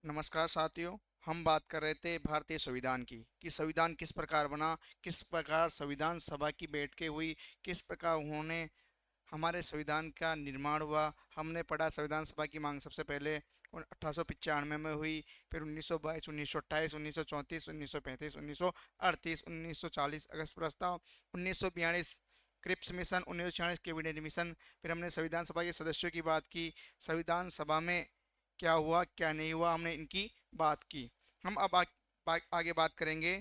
नमस्कार साथियों। हम बात कर रहे थे भारतीय संविधान की कि संविधान किस प्रकार बना, किस प्रकार संविधान सभा की बैठकें हुई, किस प्रकार उन्होंने हमारे संविधान का निर्माण हुआ। हमने पढ़ा संविधान सभा की मांग सबसे पहले 1895 में हुई, फिर 1922, 1928, 1934, 1935, 1938, 1940 अगस्त प्रस्ताव, 1942 क्रिप्स मिशन, 1946 कैबिनेट मिशन। फिर हमने संविधान सभा के सदस्यों की बात की, संविधान सभा में क्या हुआ क्या नहीं हुआ, हमने इनकी बात की। हम अब आगे बात करेंगे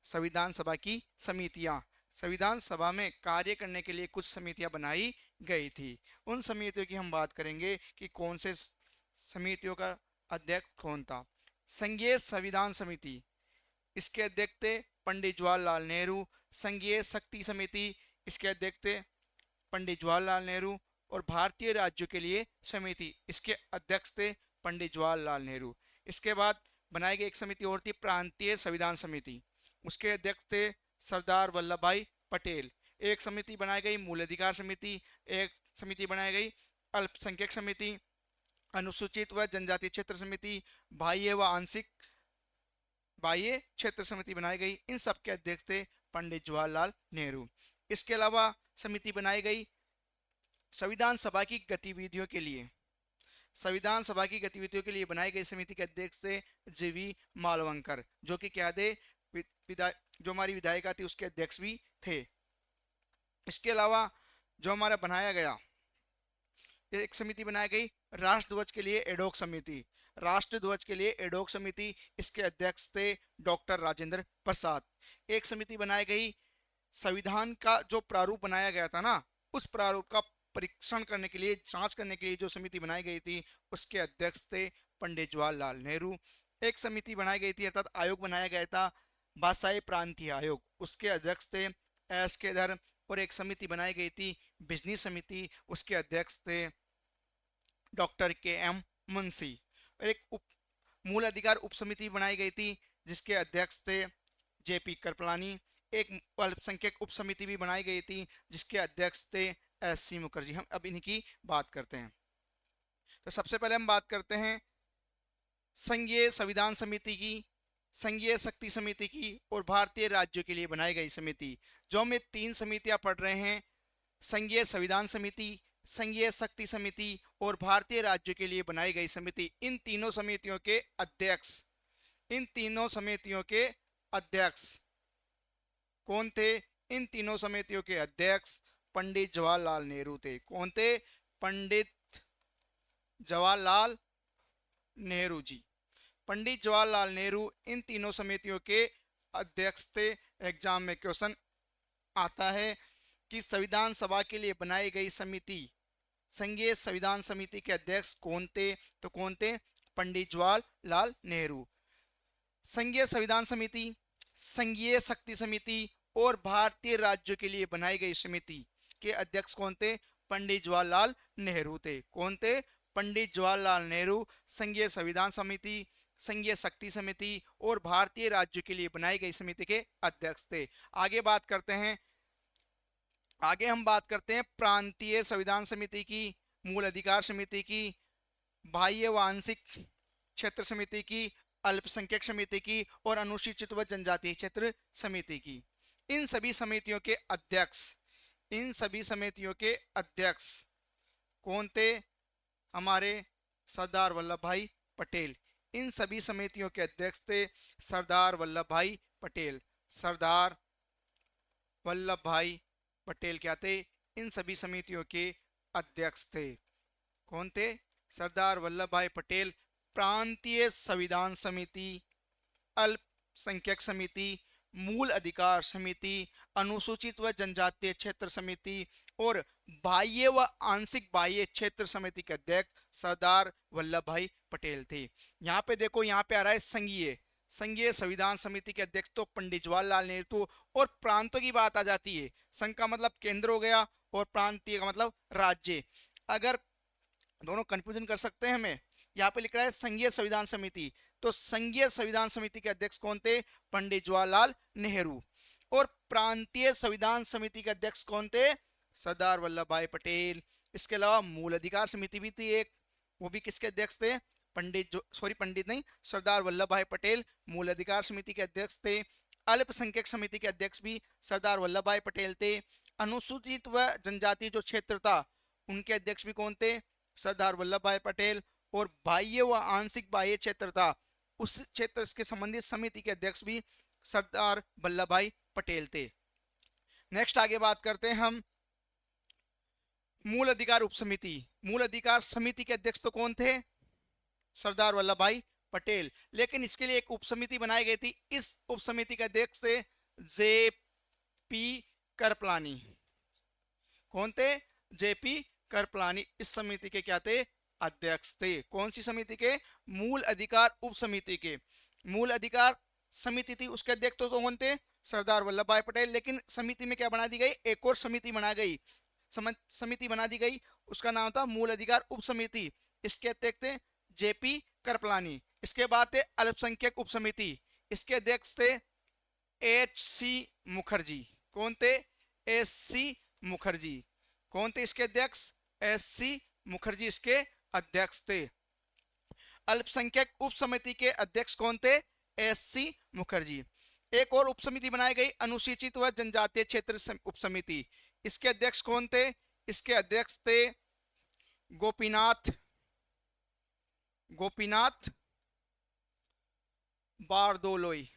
संविधान सभा की समितियां। संविधान सभा में कार्य करने के लिए कुछ समितियां बनाई गई थी। उन समितियों की हम बात करेंगे कि कौन से समितियों का अध्यक्ष कौन था। संघीय संविधान समिति, इसके अध्यक्ष थे पंडित जवाहरलाल नेहरू। संघीय शक्ति समिति, इसके अध्यक्ष थे पंडित जवाहरलाल नेहरू। और भारतीय राज्यों के लिए समिति, इसके अध्यक्ष थे पंडित जवाहरलाल नेहरू। इसके बाद बनाई गई एक समिति और थी प्रांतीय संविधान समिति, उसके अध्यक्ष थे सरदार वल्लभ भाई पटेल। एक समिति बनाई गई मूल अधिकार समिति, एक समिति बनाई गई अल्पसंख्यक समिति, अनुसूचित व जनजातीय क्षेत्र समिति, बाह्य व आंशिक बाह्य क्षेत्र समिति बनाई गई। इन सब के अध्यक्ष थे पंडित जवाहरलाल नेहरू। इसके अलावा समिति बनाई गई संविधान सभा की गतिविधियों के लिए। संविधान सभा की गतिविधियों के लिए बनाई गई समिति के अध्यक्ष थे जीवी मालवंकर, जो कि क्या थे, जो हमारी विधायिका थी उसके अध्यक्ष भी थे। इसके अलावा जो हमारा बनाया गया, एक समिति बनाई गई राष्ट्रध्वज के लिए एडोक समिति। राष्ट्रध्वज के लिए एडोक समिति, इसके अध्यक्ष थे डॉक्टर राजेंद्र प्रसाद। एक समिति बनाई गई संविधान का जो प्रारूप बनाया गया था ना, उस प्रारूप का परीक्षण करने के लिए, जांच करने के लिए जो समिति बनाई गई थी, उसके अध्यक्ष थे पंडित जवाहरलाल नेहरू। एक समिति बनाई गई थी, अर्थात आयोग बनाया गया था भाषाई प्रांतीय आयोग, उसके अध्यक्ष थे एस के धर। और एक समिति बनाई गई थी बिजनेस समिति, उसके अध्यक्ष थे डॉक्टर के एम मुंशी। और एक मूल अधिकार उप समिति बनाई गई थी, जिसके अध्यक्ष थे जेपी कृपलानी। एक अल्पसंख्यक उप समिति भी बनाई गई थी, जिसके अध्यक्ष थे एस सी मुखर्जी। हम अब इनकी बात करते हैं। तो सबसे पहले हम बात करते हैं संघीय संविधान समिति की, संघीय शक्ति समिति की और भारतीय राज्यों के लिए बनाई गई समिति। जो हम ये तीन समितियां पढ़ रहे हैं, संघीय संविधान समिति, संघीय शक्ति समिति और भारतीय राज्यों के लिए बनाई गई समिति, इन तीनों समितियों के अध्यक्ष, इन तीनों समितियों के अध्यक्ष कौन थे? इन तीनों समितियों के अध्यक्ष पंडित जवाहरलाल नेहरू थे। कौन थे? पंडित जवाहरलाल नेहरू जी। पंडित जवाहरलाल नेहरू इन तीनों समितियों के अध्यक्ष थे। एग्जाम में क्वेश्चन आता है कि संविधान सभा के लिए बनाई गई समिति, संघीय संविधान समिति के अध्यक्ष कौन थे? तो कौन थे? पंडित जवाहरलाल नेहरू। संघीय संविधान समिति, संघीय शक्ति समिति और भारतीय राज्यों के लिए बनाई गई समिति के अध्यक्ष कौन थे? पंडित जवाहरलाल नेहरू थे। कौन थे? पंडित जवाहरलाल नेहरू संघीय संविधान समिति, संघीय शक्ति समिति और भारतीय राज्यों के लिए बनाई गई समिति के अध्यक्ष थे। आगे हम बात करते हैं प्रांतीय संविधान समिति की, मूल अधिकार समिति की, बाह्य व आंशिक क्षेत्र समिति की, अल्पसंख्यक समिति की और अनुसूचित व जनजातीय क्षेत्र समिति की। इन सभी समितियों के अध्यक्ष, इन सभी समितियों के अध्यक्ष कौन थे? हमारे सरदार वल्लभ भाई पटेल। इन सभी समितियों के अध्यक्ष थे सरदार वल्लभ भाई पटेल। सरदार वल्लभ भाई पटेल क्या थे? इन सभी समितियों के अध्यक्ष थे। कौन थे? सरदार वल्लभ भाई पटेल। प्रांतीय संविधान समिति, अल्पसंख्यक समिति, मूल अधिकार समिति, अनुसूचित व जनजातीय क्षेत्र समिति और बाह्य व आंशिक बाह्य क्षेत्र समिति के अध्यक्ष सरदार वल्लभ भाई पटेल थे। यहाँ पे देखो, यहाँ पे आ रहा है संघीय, संघीय संविधान समिति के अध्यक्ष तो पंडित जवाहरलाल नेहरू। और प्रांतों की बात आ जाती है, संघ का मतलब केंद्र हो गया और प्रांतीय का मतलब राज्य। अगर दोनों कंफ्यूजन कर सकते हैं हमें, यहाँ पे लिख रहा है संघीय संविधान समिति, तो संघीय संविधान समिति के अध्यक्ष कौन थे? पंडित जवाहरलाल नेहरू। और प्रांतीय संविधान समिति के अध्यक्ष कौन थे? सरदार वल्लभ भाई पटेल। इसके अलावा मूल अधिकार समिति भी थी एक, वो भी किसके अध्यक्ष थे? पंडित नहीं, सरदार वल्लभ भाई पटेल मूल अधिकार समिति के अध्यक्ष थे। अल्पसंख्यक समिति के अध्यक्ष भी सरदार वल्लभ भाई पटेल थे। अनुसूचित व जनजातीय जो क्षेत्र था उनके अध्यक्ष भी कौन थे? सरदार वल्लभ भाई पटेल। और बाह्य व आंशिक बाह्य क्षेत्र था उस क्षेत्र के संबंधित समिति के अध्यक्ष भी सरदार वल्लभ भाई पटेल थे। नेक्स्ट आगे बात करते हैं हम मूल अधिकार उपसमिति। मूल अधिकार समिति के अध्यक्ष तो कौन थे? सरदार वल्लभ भाई पटेल। लेकिन इसके लिए एक उपसमिति बनाई गई थी। इस उपसमिति के अध्यक्ष थे जेपी करपलानी। कौन थे? जेपी करपलानी इस समिति के क्या थे? अध्यक्ष थे। कौन सी समिति के? मूल अधिकार उपसमिति के। मूल अधिकार समिति थी उसके अध्यक्ष तो कौन थे? सरदार वल्लभ भाई पटेल। लेकिन समिति में क्या बना दी गई? एक और समिति बना गई, समिति बना दी गई, उसका नाम था मूल अधिकार उपसमिति। इसके अध्यक्ष थे जेपी करपलानी। इसके बाद थे अल्पसंख्यक उपसमिति, इसके अध्यक्ष थे एच सी मुखर्जी। कौन थे? S C Mukherjee. कौन थे इसके अध्यक्ष? एस सी मुखर्जी इसके अध्यक्ष थे। अल्पसंख्यक उपसमिति के अध्यक्ष कौन थे? S C Mukherjee. एक और उपसमिति बनाई गई अनुसूचित व जनजातीय क्षेत्र उपसमिति। इसके अध्यक्ष कौन थे? इसके अध्यक्ष थे गोपीनाथ बारदोलाई।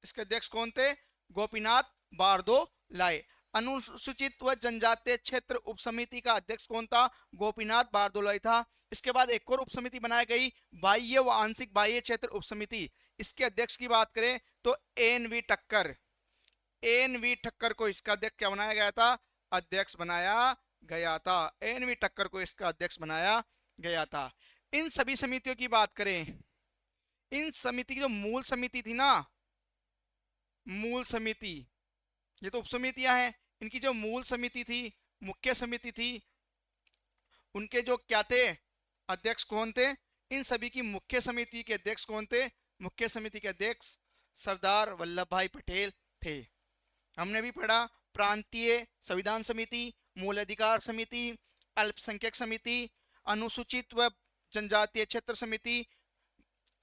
इसके अध्यक्ष कौन थे? गोपीनाथ बारदोलाई। अनुसूचित व जनजातीय क्षेत्र उपसमिति का अध्यक्ष कौन था? गोपीनाथ बारदोलाई था। इसके बाद एक और उपसमिति बनाई गई बाह्य व आंशिक बाह्य क्षेत्र उपसमिति। इसके अध्यक्ष की बात करें तो एन वी ठक्कर को इसका अध्यक्ष क्या बनाया गया था? अध्यक्ष बनाया गया था। एन वी ठक्कर को इसका अध्यक्ष बनाया गया था। इन सभी समितियों की बात करें, इन समिति की जो मूल समिति थी ना, मूल समिति, ये तो उपसमितियां हैं, इनकी जो मूल समिति थी, मुख्य समिति थी, उनके जो क्या थे? अध्यक्ष कौन थे? इन सभी की मुख्य समिति के अध्यक्ष कौन थे? मुख्य समिति के अध्यक्ष सरदार वल्लभ भाई पटेल थे। हमने भी पढ़ा प्रांतीय संविधान समिति, मूल अधिकार समिति, अल्पसंख्यक समिति, अनुसूचित व जनजातीय क्षेत्र समिति,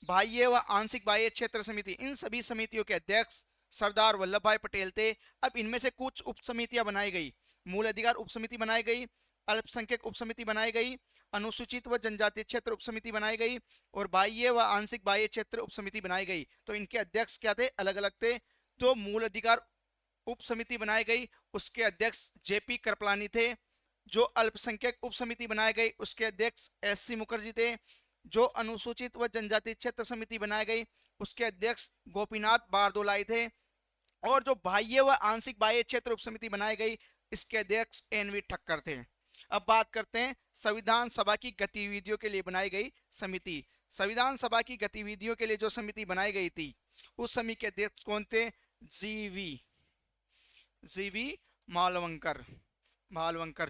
बाह्य व आंशिक बाह्य क्षेत्र समिति। इन सभी समितियों के अध्यक्ष सरदार वल्लभ भाई पटेल थे। अब इनमें से कुछ उपसमितियां बनाई गई। मूल अधिकार उपसमिति बनाई गई, अल्पसंख्यक उपसमिति बनाई गई, अनुसूचित व जनजातीय क्षेत्र उपसमिति बनाई गई और बाह्य व आंशिक बाह्य क्षेत्र उपसमिति बनाई गई। तो इनके अध्यक्ष क्या थे? अलग अलग थे। जो मूल अधिकार उपसमिति बनाई गई उसके अध्यक्ष जेपी करपलानी थे। जो अल्पसंख्यक उपसमिति बनाई गई उसके अध्यक्ष एस सी मुखर्जी थे। जो अनुसूचित व जनजातीय क्षेत्र समिति बनाई गई उसके अध्यक्ष गोपीनाथ बारदोलाई थे। और जो बाह्य व आंशिक बाह्य क्षेत्र उपसमिति बनाई गई इसके अध्यक्ष एन वी ठक्कर थे। अब बात करते हैं संविधान सभा की गतिविधियों के लिए बनाई गई समिति। संविधान सभा की गतिविधियों के लिए जो समिति बनाई गई थी उस समिति के अध्यक्ष कौन थे? जीवी मालवंकर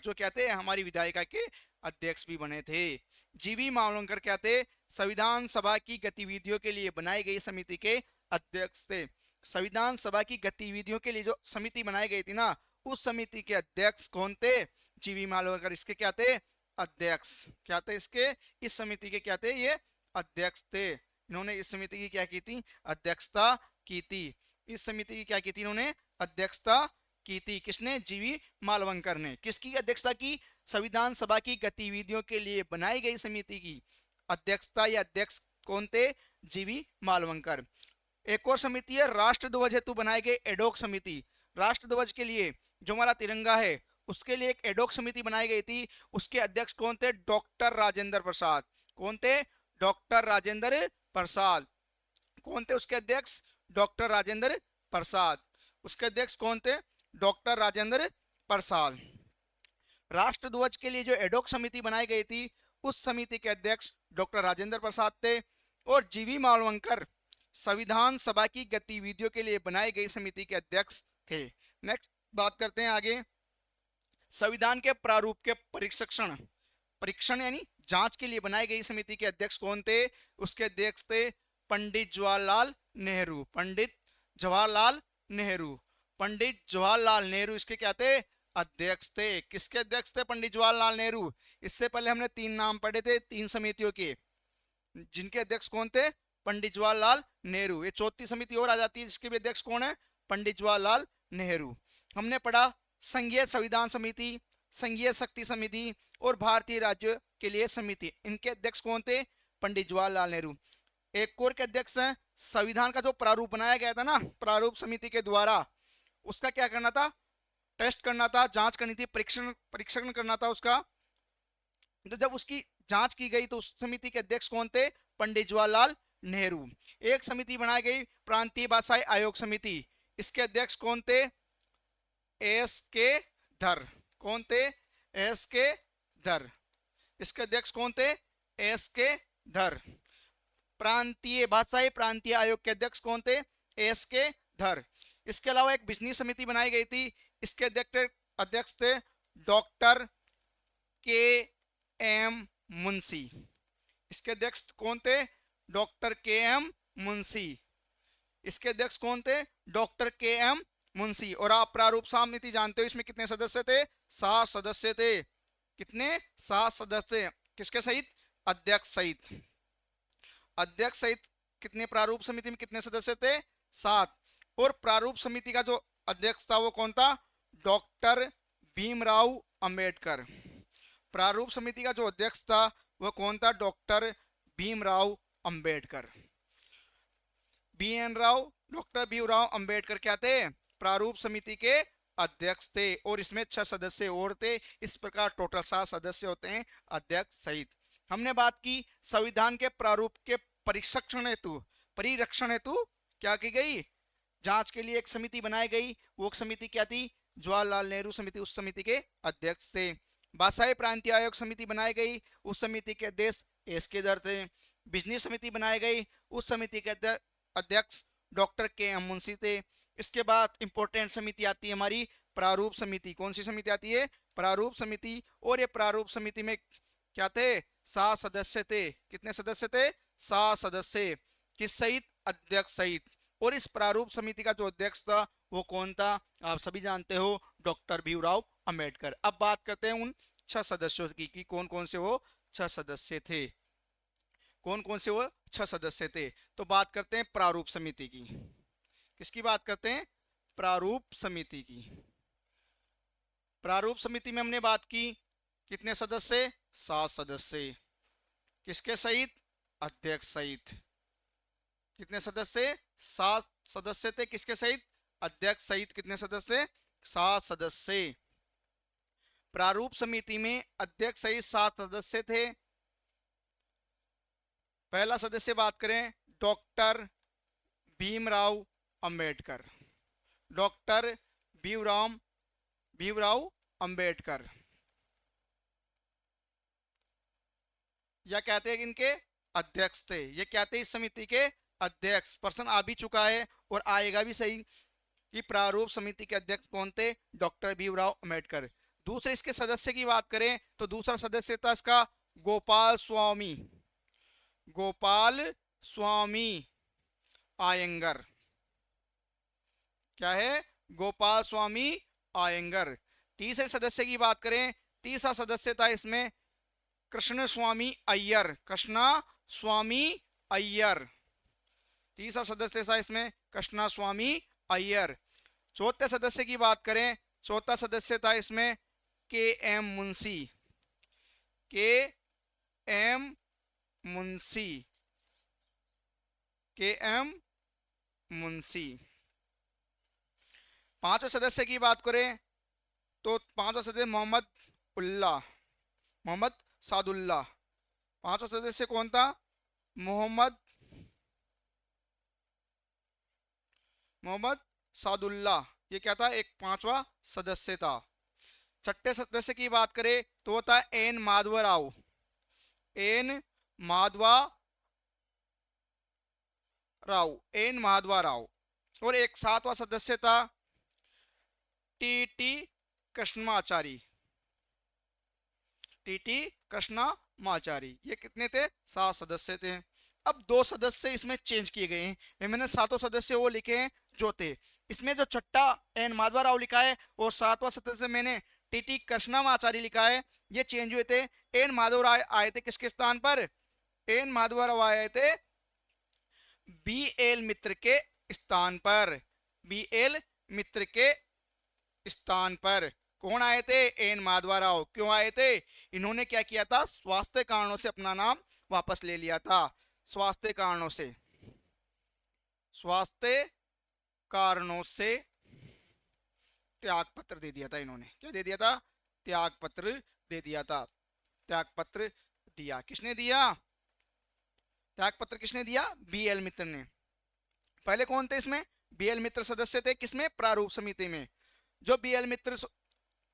जो क्या थे? हमारी विधायिका के अध्यक्ष भी बने थे। जीवी मालवंकर क्या थे? संविधान सभा की गतिविधियों के लिए बनाई गई समिति के अध्यक्ष थे। संविधान सभा की गतिविधियों के लिए जो समिति बनाई गई थी ना, उस समिति के अध्यक्ष कौन थे? जीवी मालवंकर इसके क्या थे? अध्यक्ष। क्या थे इसके? इस समिति के क्या थे? ये अध्यक्ष थे। इन्होंने इस समिति की क्या की थी? अध्यक्षता की थी। इस समिति की क्या की थी? इन्होंने अध्यक्षता की थी। किसने? जीवी मालवंकर ने। किसकी अध्यक्षता की? संविधान सभा की गतिविधियों के लिए बनाई गई समिति की अध्यक्षता या अध्यक्ष कौन थे? जीवी मालवंकर। एक और समिति है राष्ट्र ध्वज हेतु बनाई गई एडोक समिति। राष्ट्र ध्वज के लिए जो हमारा तिरंगा है उसके लिए एक एडोक समिति बनाई गई थी। उसके अध्यक्ष कौन थे? डॉक्टर राजेंद्र प्रसाद। कौन थे? डॉक्टर राजेंद्र प्रसाद। कौन थे उसके अध्यक्ष? डॉक्टर राजेंद्र प्रसाद। उसके अध्यक्ष कौन थे? डॉक्टर राजेंद्र प्रसाद। राष्ट्र ध्वज के लिए जो एडोक समिति बनाई गई थी उस समिति के अध्यक्ष डॉक्टर राजेंद्र प्रसाद थे। और जीवी मालवंकर संविधान सभा की गतिविधियों के लिए बनाई गई समिति के अध्यक्ष थे। नेक्स्ट बात करते हैं आगे संविधान के प्रारूप के परीक्षण यानी जांच के लिए बनाई गई समिति के अध्यक्ष कौन थे? उसके अध्यक्ष थे पंडित जवाहरलाल नेहरू। पंडित जवाहरलाल नेहरू इसके क्या थे? अध्यक्ष थे। किसके अध्यक्ष थे? पंडित जवाहरलाल नेहरू। इससे पहले हमने 3 नाम पढ़े थे 3 समितियों के, जिनके अध्यक्ष कौन थे? पंडित जवाहरलाल नेहरू। ये चौथी समिति और आ जाती है जिसके भी अध्यक्ष कौन है? पंडित जवाहरलाल नेहरू। हमने पढ़ा संघीय संविधान समिति, संघीय शक्ति समिति और भारतीय राज्य के लिए समिति। इनके अध्यक्ष कौन थे? पंडित जवाहरलाल नेहरू। एक और के अध्यक्ष हैं संविधान का जो प्रारूप बनाया गया था ना प्रारूप समिति के द्वारा, उसका क्या करना था? टेस्ट करना था, जांच करनी थी, परीक्षण करना था उसका। तो जब उसकी जांच की गई तो उस समिति के अध्यक्ष कौन थे? पंडित जवाहरलाल नेहरू। एक समिति बनाई गई प्रांतीय भाषाई आयोग समिति। इसके अध्यक्ष कौन थे? एस के धर। कौन थे? एस के धर। इसके अध्यक्ष कौन थे? एस के धर। प्रांतीय भाषाई प्रांतीय आयोग के अध्यक्ष कौन थे? एस के धर। इसके अलावा एक बिजली समिति बनाई गई थी। इसके अध्यक्ष थे डॉक्टर के एम मुंशी। इसके अध्यक्ष कौन थे? डॉक्टर के एम मुंशी। इसके अध्यक्ष कौन थे? डॉक्टर के एम मुंशी। और आप प्रारूप समिति जानते हो इसमें कितने सदस्य थे? 7 सदस्य थे। कितने? 7 सदस्य। किसके सहित? अध्यक्ष सहित। अध्यक्ष सहित कितने प्रारूप समिति में कितने सदस्य थे? 7। और प्रारूप समिति का जो अध्यक्ष था वो कौन था? डॉक्टर भीमराव अंबेडकर। प्रारूप समिति का जो अध्यक्ष था वह कौन था? डॉक्टर भीमराव अंबेडकर। डॉक्टर भीमराव अंबेडकर क्या थे? प्रारूप समिति के अध्यक्ष थे। और इसमें 6 सदस्य और थे। इस प्रकार टोटल 7 सदस्य होते हैं अध्यक्ष सहित। हमने बात की संविधान के प्रारूप के परिरक्षण हेतु क्या की गई? जांच के लिए एक समिति बनाई गई। वो समिति क्या थी? जवाहरलाल नेहरू समिति। उस समिति के अध्यक्ष थे। भाषाई प्रांतीय आयोग समिति बनाई गई। उस समिति के अध्यक्ष एस के धर थे। बिजनेस समिति बनाई गई। उस समिति के अध्यक्ष डॉक्टर के एम मुंशी थे। इसके बाद इंपॉर्टेंट समिति आती है हमारी प्रारूप समिति। कौन सी समिति आती है? प्रारूप समिति। और ये प्रारूप समिति में क्या थे? 7 सदस्य थे। कितने सदस्य थे? 7 सदस्य। किस सहित? अध्यक्ष सहित। और इस प्रारूप समिति का जो अध्यक्ष था वो कौन था? आप सभी जानते हो, डॉक्टर भीमराव अंबेडकर। अब बात करते हैं उन 6 सदस्यों की कि कौन कौन से वो 6 सदस्य थे। कौन कौन से वो 6 सदस्य थे? तो बात करते हैं प्रारूप समिति की। किसकी बात करते हैं? प्रारूप समिति की। प्रारूप समिति में हमने बात की कितने सदस्य? 7 सदस्य। किसके सहित? अध्यक्ष सहित। कितने सदस्य? 7 सदस्य थे। किसके सहित? अध्यक्ष सहित। कितने सदस्य? 7 सदस्य। प्रारूप समिति में अध्यक्ष सहित 7 सदस्य थे। पहला सदस्य बात करें, डॉक्टर भीमराव अंबेडकर। डॉक्टर भीमराव अंबेडकर या कहते हैं कि इनके अध्यक्ष थे। ये क्या थे? इस समिति के अध्यक्ष। पर्सन आ भी चुका है और आएगा भी सही कि प्रारूप समिति के अध्यक्ष कौन थे? डॉक्टर भीमराव अंबेडकर। दूसरे इसके सदस्य की बात करें तो दूसरा सदस्य था इसका गोपाल स्वामी। गोपाल स्वामी आयंगर। क्या है? गोपाल स्वामी आयंगर। तीसरे सदस्य की बात करें, तीसरा सदस्य था इसमें कृष्ण स्वामी अय्यर। कृष्णा स्वामी अय्यर। तीसरा सदस्य था इसमें कृष्णा स्वामी अय्यर। चौथे सदस्य की बात करें, चौथा सदस्य था इसमें के एम मुंशी। के एम मुंशी। के एम मुंशी। पांचवें सदस्य की बात करें तो पांचवा सदस्य मोहम्मद सादुल्लाह। पांचवा सदस्य कौन था? मोहम्मद सादुल्लाह। ये क्या था? एक 5वां सदस्य था। छठे सदस्य की बात करें तो वो था एन माधवराव। एन माधवराव। और एक 7वां सदस्य था टी कृष्णमाचारी। ये कितने थे? 7 सदस्य थे। अब 2 सदस्य इसमें चेंज किए गए हैं। मैंने 7 सदस्य वो लिखे हैं जो थे। इसमें जो छठा एन माधवा राव लिखा है और सातवां सदस्य मैंने टीटी कृष्णमाचारी लिखा है, ये चेंज हुए थे। एन माधव राव आए थे किसके स्थान पर? एन माधव राव आए थे बी एल मित्र के स्थान पर। बी एल मित्र के स्थान पर कौन आए थे? एन माधवा राव। क्यों आए थे? इन्होंने क्या किया था? स्वास्थ्य कारणों से अपना नाम वापस ले लिया था। स्वास्थ्य कारणों से, स्वास्थ्य कारणों से त्याग पत्र दे दिया था इन्होंने। क्या दे दिया था? त्याग पत्र दे दिया था। त्याग पत्र दिया। किसने दिया? त्याग पत्र किसने दिया? बी एल मित्र ने। पहले कौन थे इसमें? बी एल मित्र सदस्य थे किसमें? प्रारूप समिति में। जो बी एल मित्र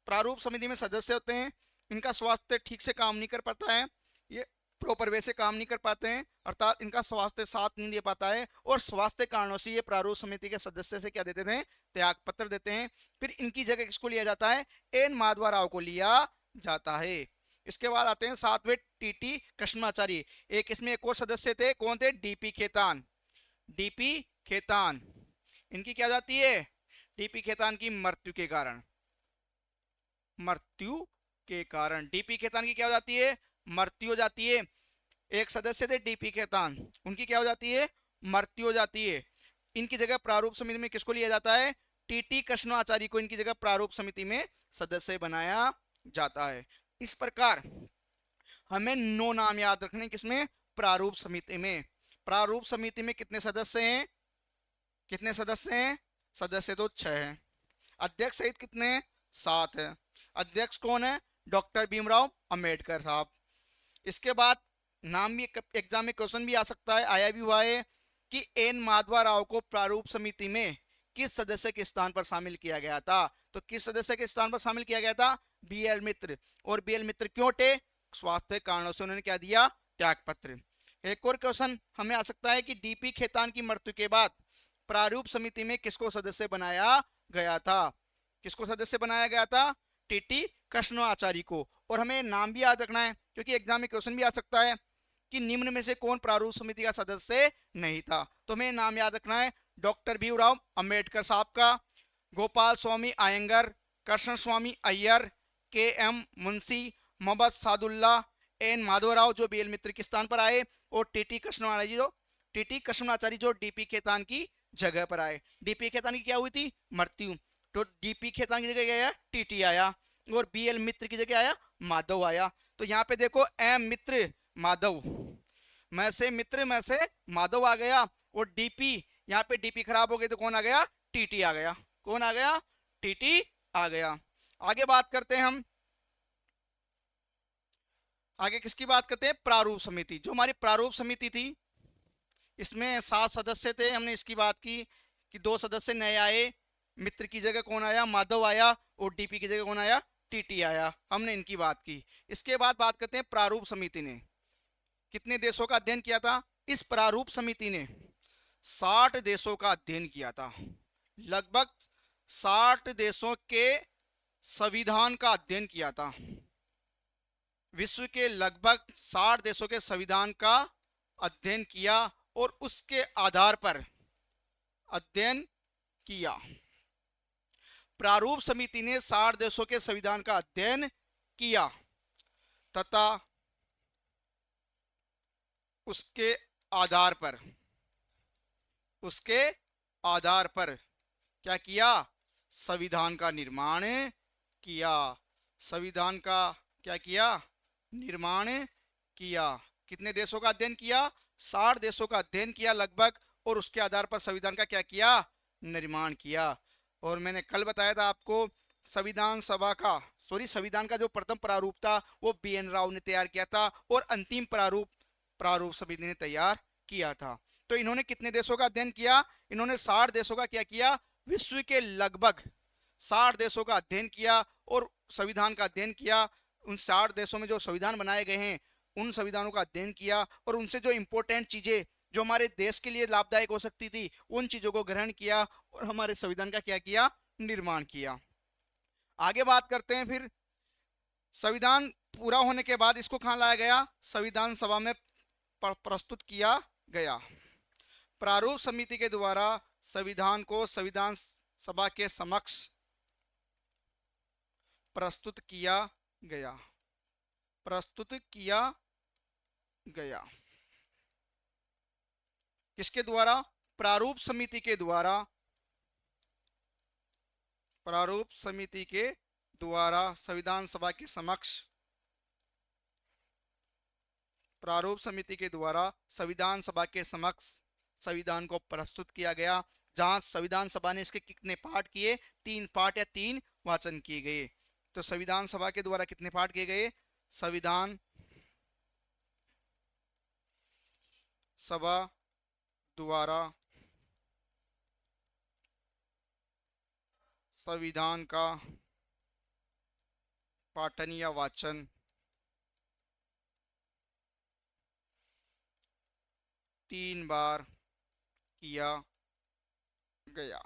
प्रारूप समिति में सदस्य होते हैं, इनका स्वास्थ्य ठीक से काम नहीं कर पाता है, ये प्रॉपर वे से काम नहीं कर पाते हैं, अर्थात इनका स्वास्थ्य साथ नहीं दे पाता है, और स्वास्थ्य कारणों से ये प्रारूप समिति के सदस्य से क्या देते थे? त्याग पत्र देते हैं। फिर इनकी जगह किसको लिया जाता है? एन माधवा राव को लिया जाता है। इसके बाद आते हैं सातवें टीटी कृष्णमाचारी। एक इसमें एक और सदस्य थे, कौन थे? डीपी खेतान। डीपी खेतान, इनकी क्या जाती है? डीपी खेतान की मृत्यु के कारण, मृत्यु के कारण डीपी खेतान की क्या हो जाती है? मृत्यु हो जाती है। एक सदस्य थे डीपी खेतान, उनकी क्या हो जाती है? मृत्यु हो जाती है। इनकी जगह प्रारूप समिति में किसको लिया जाता है? टीटी कृष्णमाचारी को इनकी जगह प्रारूप समिति में सदस्य बनाया जाता है। इस प्रकार हमें 9 नाम याद रखने, किसमें? प्रारूप समिति में। प्रारूप समिति में कितने सदस्य हैं? कितने सदस्य हैं? सदस्य तो 6 हैं। अध्यक्ष सहित कितने? 7 है। अध्यक्ष कौन है? डॉक्टर भीमराव अंबेडकर साहब। इसके बाद नाम भी एग्जाम में क्वेश्चन भी आ सकता है, आया भी हुआ है कि एन माधवा राव को प्रारूप समिति में किस सदस्य के स्थान पर शामिल किया गया था? तो किस सदस्य के स्थान पर शामिल किया गया था? बी एल मित्र। और बी एल मित्र क्यों थे? स्वास्थ्य कारणों से उन्होंने क्या दिया? त्याग पत्र। एक और क्वेश्चन हमें आ सकता है कि डीपी खेतान की मृत्यु के बाद प्रारूप समिति में किसको सदस्य बनाया गया था? किसको सदस्य बनाया गया था? टीटी कृष्णमाचारी को। और हमें नाम भी याद रखना है, क्योंकि एग्जाम में क्वेश्चन भी आ सकता है कि निम्न में से कौन प्रारूप समिति का सदस्य नहीं था? तो हमें नाम याद रखना है, डॉक्टर भीमराव अंबेडकर साहब का, गोपाल स्वामी अयंगर, कृष्ण स्वामी अय्यर, के एम मुंशी, मोहम्मद सादुल्ला, एन माधवराव जो बी एल मित्र के स्थान पर आए, और टीटी कृष्णमाचारी जो डीपी खेतान की जगह पर आए। डीपी खेतान की क्या हुई थी? मृत्यु। तो डीपी खेतान की जगह क्या आया? टीटी आया, और बी एल मित्र की जगह आया माधव आया। तो यहाँ पे देखो एम मित्र माधव में से मित्र में से माधव आ गया, और डीपी, यहाँ पे डीपी खराब हो गई तो कौन आ गया? टीटी आ गया। कौन आ गया? टीटी आ गया। आगे बात करते हैं हम, आगे किसकी बात करते हैं? प्रारूप समिति। जो हमारी प्रारूप समिति थी, इसमें 7 सदस्य थे। हमने इसकी बात की कि 2 सदस्य नए आए, मित्र की जगह कौन आया? माधव आया, और डीपी की जगह कौन आया? टीटी आया। हमने इनकी बात की। इसके बाद बात करते हैं प्रारूप समिति ने कितने देशों का अध्ययन किया था? इस प्रारूप समिति ने 60 देशों का अध्ययन किया था। लगभग 60 देशों के संविधान का अध्ययन किया था। विश्व के लगभग 60 देशों के संविधान का अध्ययन किया, और उसके आधार पर अध्ययन किया। प्रारूप समिति ने 60 देशों के संविधान का अध्ययन किया तथा उसके आधार पर क्या किया? संविधान का निर्माण किया। संविधान का क्या किया? निर्माण किया। कितने देशों का अध्ययन किया? 60 देशों का अध्ययन किया लगभग, और उसके आधार पर संविधान का क्या किया? निर्माण किया। और मैंने कल बताया था आपको, संविधान का जो प्रथम प्रारूप था वो बी एन राव ने तैयार किया था, और अंतिम प्रारूप समिति ने तैयार किया था। तो इन्होंने कितने देशों का अध्ययन किया? इन्होंने 60 देशों का क्या किया? विश्व के लगभग 60 देशों का अध्ययन किया और संविधान का अध्ययन किया। उन 60 देशों में जो संविधान बनाए गए हैं, उन संविधानों का अध्ययन किया, और उनसे जो इंपॉर्टेंट चीजें जो हमारे देश के लिए लाभदायक हो सकती थी, उन चीजों को ग्रहण किया, और हमारे संविधान का क्या किया? निर्माण किया। आगे बात करते हैं फिर, संविधान पूरा होने के बाद इसको कहाँ लाया गया? संविधान सभा में प्रस्तुत किया गया। प्रारूप समिति के द्वारा संविधान को संविधान सभा के समक्ष प्रस्तुत किया गया। प्रस्तुत किया गया किसके द्वारा? प्रारूप समिति के द्वारा। प्रारूप समिति के द्वारा संविधान सभा के समक्ष, प्रारूप समिति के द्वारा संविधान सभा के समक्ष संविधान को प्रस्तुत किया गया, जहां संविधान सभा ने इसके कितने पाठ किए? 3 पाठ या 3 वाचन किए गए। तो संविधान सभा के द्वारा कितने पाठ किए गए? संविधान सभा द्वारा संविधान का पाठन या वाचन 3 बार किया गया।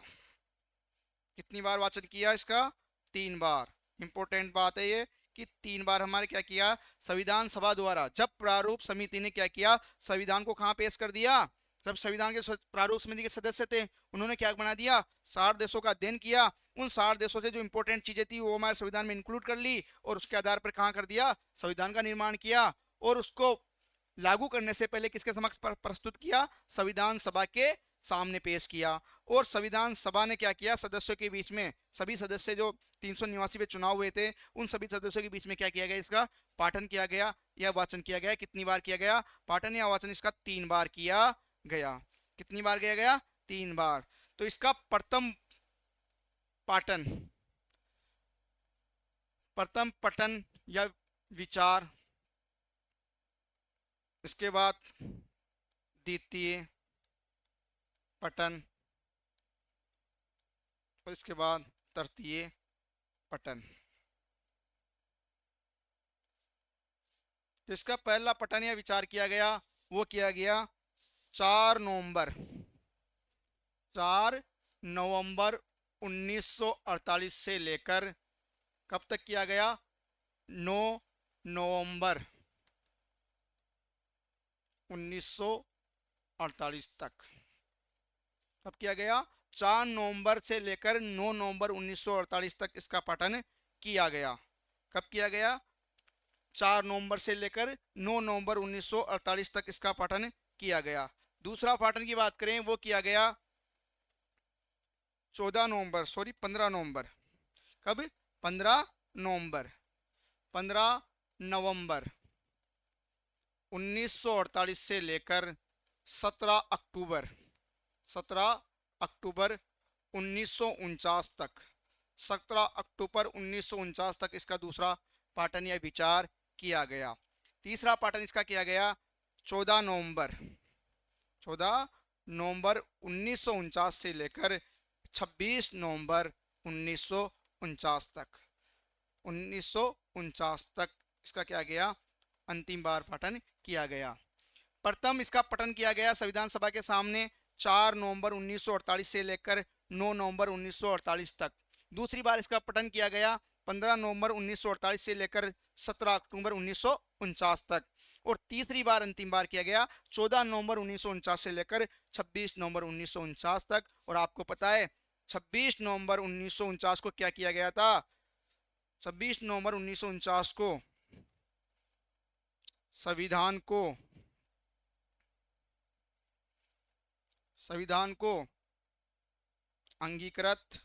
कितनी बार वाचन किया इसका? 3 बार। इंपॉर्टेंट बात है ये कि 3 बार हमारे क्या किया? संविधान सभा द्वारा। जब प्रारूप समिति ने क्या किया? संविधान को कहाँ पेश कर दिया? जब संविधान के प्रारूप समिति के सदस्य थे, उन्होंने क्या बना दिया? 60 देशों का अध्ययन किया। उन 60 देशों से जो इंपॉर्टेंट चीजें थी वो हमारे संविधान में इंक्लूड कर ली और उसके आधार पर कहाँ कर दिया? संविधान का निर्माण किया। और उसको लागू करने से पहले किसके समक्ष प्रस्तुत किया? संविधान सभा के सामने पेश किया। और संविधान सभा ने क्या किया? सदस्यों के बीच में, सभी सदस्य जो 389 में चुनाव हुए थे, उन सभी सदस्यों के बीच में क्या किया गया? इसका पाठन किया गया या वाचन किया गया। कितनी बार किया गया पाठन या वाचन? इसका 3 बार किया गया। कितनी बार किया गया? 3 बार। तो इसका प्रथम पाठन, प्रथम पठन या विचार, इसके बाद द्वितीय पठन और इसके बाद तृतीय पठन। इसका पहला पठन या विचार किया गया वो किया गया 4 नवंबर 4 नवंबर 1948 से लेकर कब तक किया गया? 9 नवंबर 1948 तक। कब किया गया? 4 नवंबर से लेकर 9 नवंबर 1948 तक इसका पठन किया गया। कब किया गया? 4 नवंबर से लेकर 9 नवंबर 1948 तक इसका पठन किया गया। दूसरा पाठन की बात करें वो किया गया 15 नवंबर। कब? 15 नवंबर 15 नवंबर 1948 से लेकर 17 अक्टूबर 1949 तक, 17 अक्टूबर 1949 तक इसका दूसरा पाठन या विचार किया गया। तीसरा पाठन इसका किया गया 14 नवंबर 1949 से लेकर 26 नवंबर 1949 तक, 1949 तक इसका क्या गया? अंतिम बार पठन किया गया। प्रथम इसका पठन किया गया संविधान सभा के सामने 4 नवंबर 1948 से लेकर 9 नवंबर 1948 तक। दूसरी बार इसका पठन किया गया 15 नवंबर 1948 से लेकर 17 अक्टूबर 1949 तक। और तीसरी बार, अंतिम बार किया गया 14 नवंबर 1949 से लेकर 26 नवंबर 1949 तक। और आपको पता है 26 नवंबर 1949 को क्या किया गया था? 26 नवंबर 1949 को संविधान को अंगीकृत,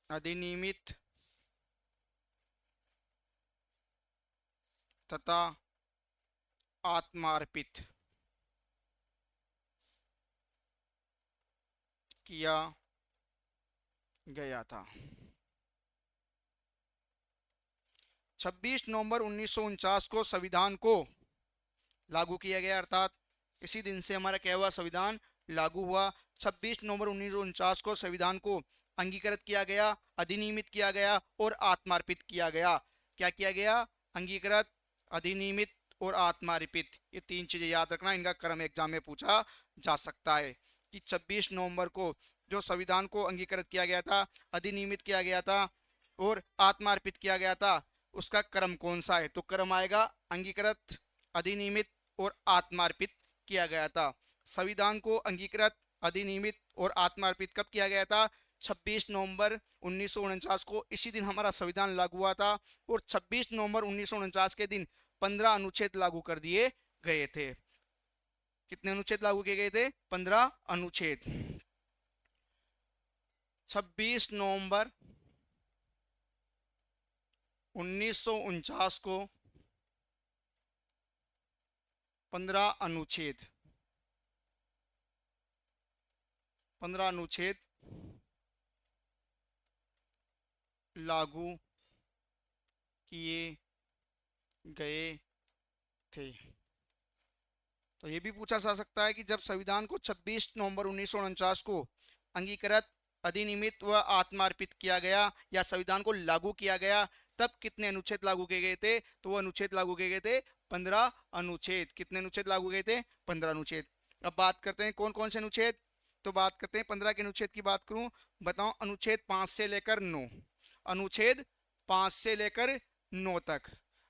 अधिनियमित तथा आत्मार्पित किया गया था। 26 नवंबर 1949 को संविधान को लागू किया गया, अर्थात इसी दिन से हमारा क्या हुआ? संविधान लागू हुआ। 26 नवंबर 1949 को संविधान को अंगीकृत किया गया, अधिनियमित किया गया और आत्मार्पित किया गया। क्या किया गया? अंगीकृत, अधिनियमित और आत्मार्पित। ये 3 चीजें याद रखना, इनका क्रम एग्जाम में पूछा जा सकता है कि 26 नवंबर को जो संविधान को अंगीकृत किया गया था, अधिनियमित किया गया था और आत्मार्पित किया गया था, उसका क्रम कौन सा है? तो क्रम आएगा अंगीकृत, अधिनियमित और आत्मार्पित किया गया था। संविधान को अंगीकृत, अधिनियमित और आत्मार्पित कब किया गया था? 26 नवंबर 1949 को। इसी दिन हमारा संविधान लागू हुआ था और 26 नवंबर 1949 के दिन 15 अनुच्छेद लागू कर दिए गए थे। कितने अनुच्छेद लागू किए गए थे? 15 अनुच्छेद। 26 नवंबर 1949 को 15 अनुच्छेद 15 अनुच्छेद लागू किए गए थे। तो ये भी पूछा जा सकता है कि जब संविधान को 26 नवंबर 1949 को अंगीकृत, अधिनियमित व आत्मार्पित किया गया या संविधान को लागू किया गया, तब कितने अनुच्छेद लागू किए गए थे? तो वो अनुच्छेद लागू किए गए थे 15 अनुच्छेद। कितने अनुच्छेद लागू किए थे? 15 अनुच्छेद। अब बात करते हैं कौन कौन से अनुच्छेद। तो बात करते हैं 15 के अनुच्छेद की बात करूं, बताओ। अनुच्छेद 5 से लेकर 9, अनुच्छेद 5 से लेकर 9 तक,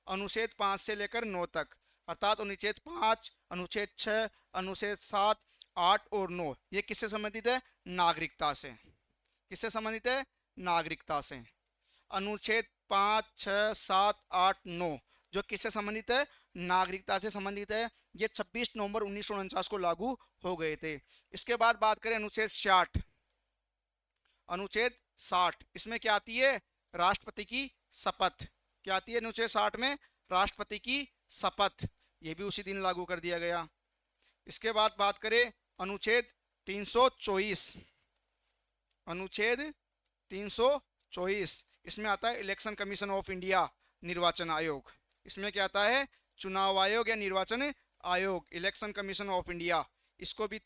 अनुच्छेद 5 से लेकर 9 तक, अर्थात अनुच्छेद 5, अनुच्छेद 6, अनुच्छेद 7, 8 और 9 ये किससे संबंधित है? नागरिकता से। किससे संबंधित है? नागरिकता से। अनुच्छेद 5, 6, 7, 8, 9 जो किससे संबंधित है? नागरिकता से संबंधित है। ये 26 नवंबर 1949 को लागू हो गए थे। इसके बाद बात करें अनुच्छेद 60। अनुच्छेद 60 इसमें क्या आती है? राष्ट्रपति की शपथ। क्या आती है अनुच्छेद 60 में? राष्ट्रपति की शपथ। ये भी उसी दिन लागू कर दिया गया। इसके बाद बात करें अनुच्छेद 324। अनुच्छेद 324 इसमें आता है इलेक्शन कमीशन ऑफ इंडिया, निर्वाचन आयोग। इसमें क्या आता है? चुनाव आयोग या निर्वाचन आयोग, इलेक्शन कमीशन ऑफ इंडिया। इसको भी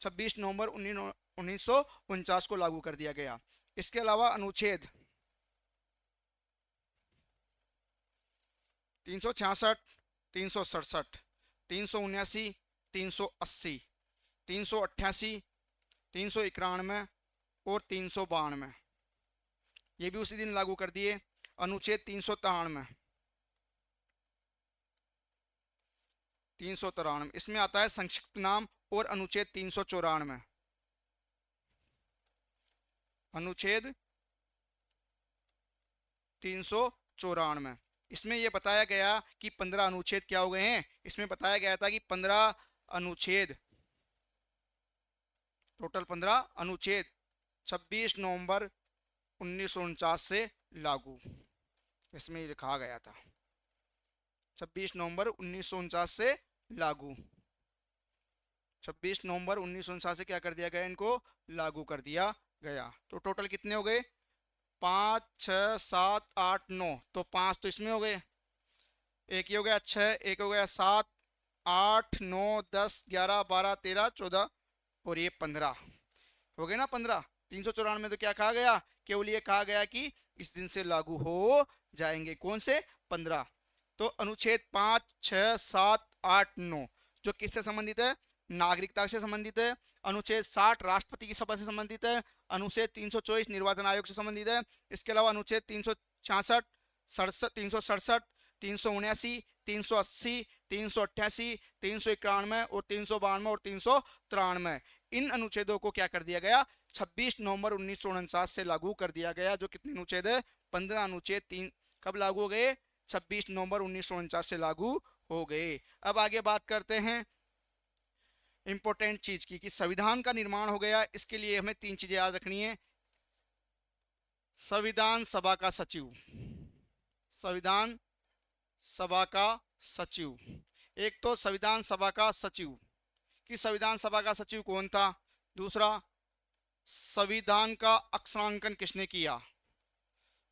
26 नवंबर 1949 को लागू कर दिया गया। इसके अलावा अनुच्छेद 366, 367, 379, 380, 388, 391 और 392 ये भी उसी दिन लागू कर दिए। अनुच्छेद 393, 393 इसमें आता है संक्षिप्त नाम। और अनुच्छेद 394, अनुच्छेद 394 इसमें यह बताया गया कि 15 अनुच्छेद क्या हो गए हैं? इसमें बताया गया था कि 15 अनुच्छेद, टोटल 15 अनुच्छेद 26 नवंबर 1949 से लागू, इसमें लिखा गया था 26 नवंबर 1949 से लागू। 26 नवंबर 1949 से क्या कर दिया गया? इनको लागू कर दिया गया। तो टोटल कितने हो गए? 5, 6, 7, 8, 9। तो 5 तो इसमें हो गए, एक ये हो गया 6, एक हो गया 7, 8, 9, 10, 11, 12, 13, 14 और ये 15 हो गए ना। 15 394 में तो क्या कहा गया? केवल ये कहा गया कि इस दिन से लागू हो जाएंगे। कौन से? 15। तो अनुच्छेद 5, 6, 7, 8, 9 जो किससे संबंधित है? नागरिकता से संबंधित है। अनुच्छेद 60 राष्ट्रपति की शपथ से संबंधित है। अनुच्छेद 324 निर्वाचन आयोग से संबंधित है। इसके अलावा अनुच्छेद 366, 367, 379, 380, 388, 391 और 392 और 393 इन अनुच्छेदों को क्या कर दिया गया? 26 नवंबर 1949 से लागू कर दिया गया। जो कितने अनुच्छेद है? 15 अनुच्छेद। तीन कब लागू हो गए? 26 नवंबर 1949 से लागू हो गए। अब आगे बात करते हैं इंपॉर्टेंट चीज की कि संविधान का निर्माण हो गया। इसके लिए हमें 3 चीजें याद रखनी है। संविधान सभा का सचिव, संविधान सभा का सचिव। एक तो संविधान सभा का सचिव कि संविधान सभा का सचिव कौन था। दूसरा, संविधान का अक्षरांकन किसने किया?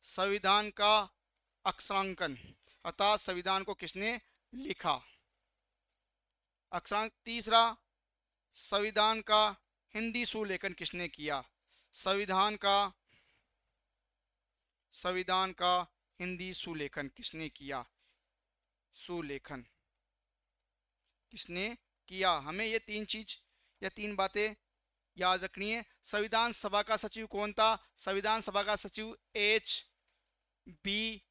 संविधान का अक्षरांकन अर्थात संविधान को किसने लिखा? अक्षरांक। तीसरा, संविधान का हिंदी सुलेखन किसने किया? संविधान का हिंदी सुलेखन किसने किया? सुलेखन किसने किया? हमें ये 3 चीज या 3 बातें याद रखनी है। संविधान सभा का सचिव कौन था? संविधान सभा का सचिव HBR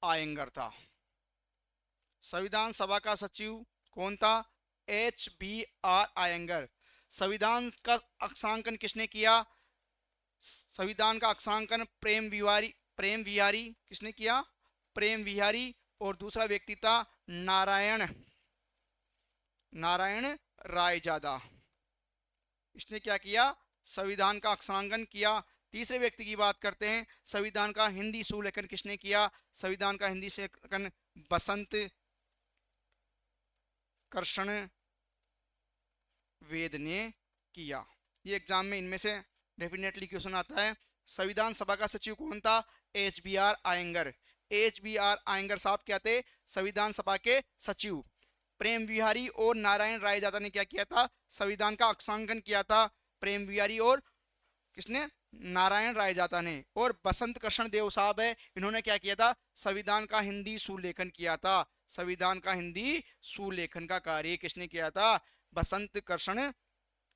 आयंगर था। संविधान सभा का सचिव कौन था? HBR आयंगर। संविधान का अंशांकन किसने किया? संविधान का अंशांकन प्रेम विहारी किसने किया? प्रेम विहारी। और दूसरा व्यक्ति था नारायण नारायण रायजादा। इसने क्या किया? संविधान का अंशांकन किया। तीसरे व्यक्ति की बात करते हैं, संविधान का हिंदी सुलेखन किसने किया? संविधान का हिंदी सुलेखन बसंत कृष्ण वेद ने किया। ये एग्जाम में इनमें से डेफिनेटली क्वेश्चन आता है। संविधान सभा का सचिव कौन था? HBR आयंगर। HBR आयंगर साहब क्या थे? संविधान सभा के सचिव। प्रेम विहारी और नारायण रायजादा ने क्या किया था? संविधान का अंशांकन किया था। प्रेम विहारी और किसने? नारायण रायजादा ने। और बसंत कृष्ण देव साहब है, इन्होंने क्या किया था? संविधान का हिंदी सुलेखन किया था। संविधान का हिंदी सुलेखन का कार्य किसने किया था? बसंत कृष्ण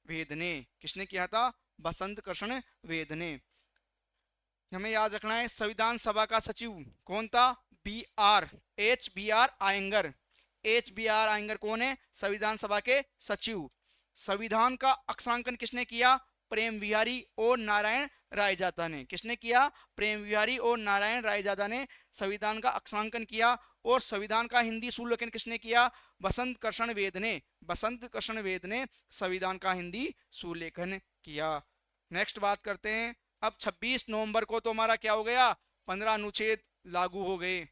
वेद ने। किसने किया था? बसंत कृष्ण वेद ने। हमें याद रखना है संविधान सभा का सचिव कौन था? HBR आयंगर। HBR आयंगर कौन है? संविधान सभा के सचिव। संविधान का अंशांकन किसने किया? प्रेम विहारी और नारायण रायजादा ने। किसने किया? प्रेम विहारी और नारायण रायजादा ने संविधान का अंशांकन किया। और संविधान का हिंदी सुलेखन किसने किया? बसंत कृष्ण वेद ने। बसंत कृष्ण वेद ने संविधान का हिंदी सुलेखन किया। नेक्स्ट बात करते हैं। अब 26 नवंबर को तो हमारा क्या हो गया? 15 अनुच्छेद लागू हो गए।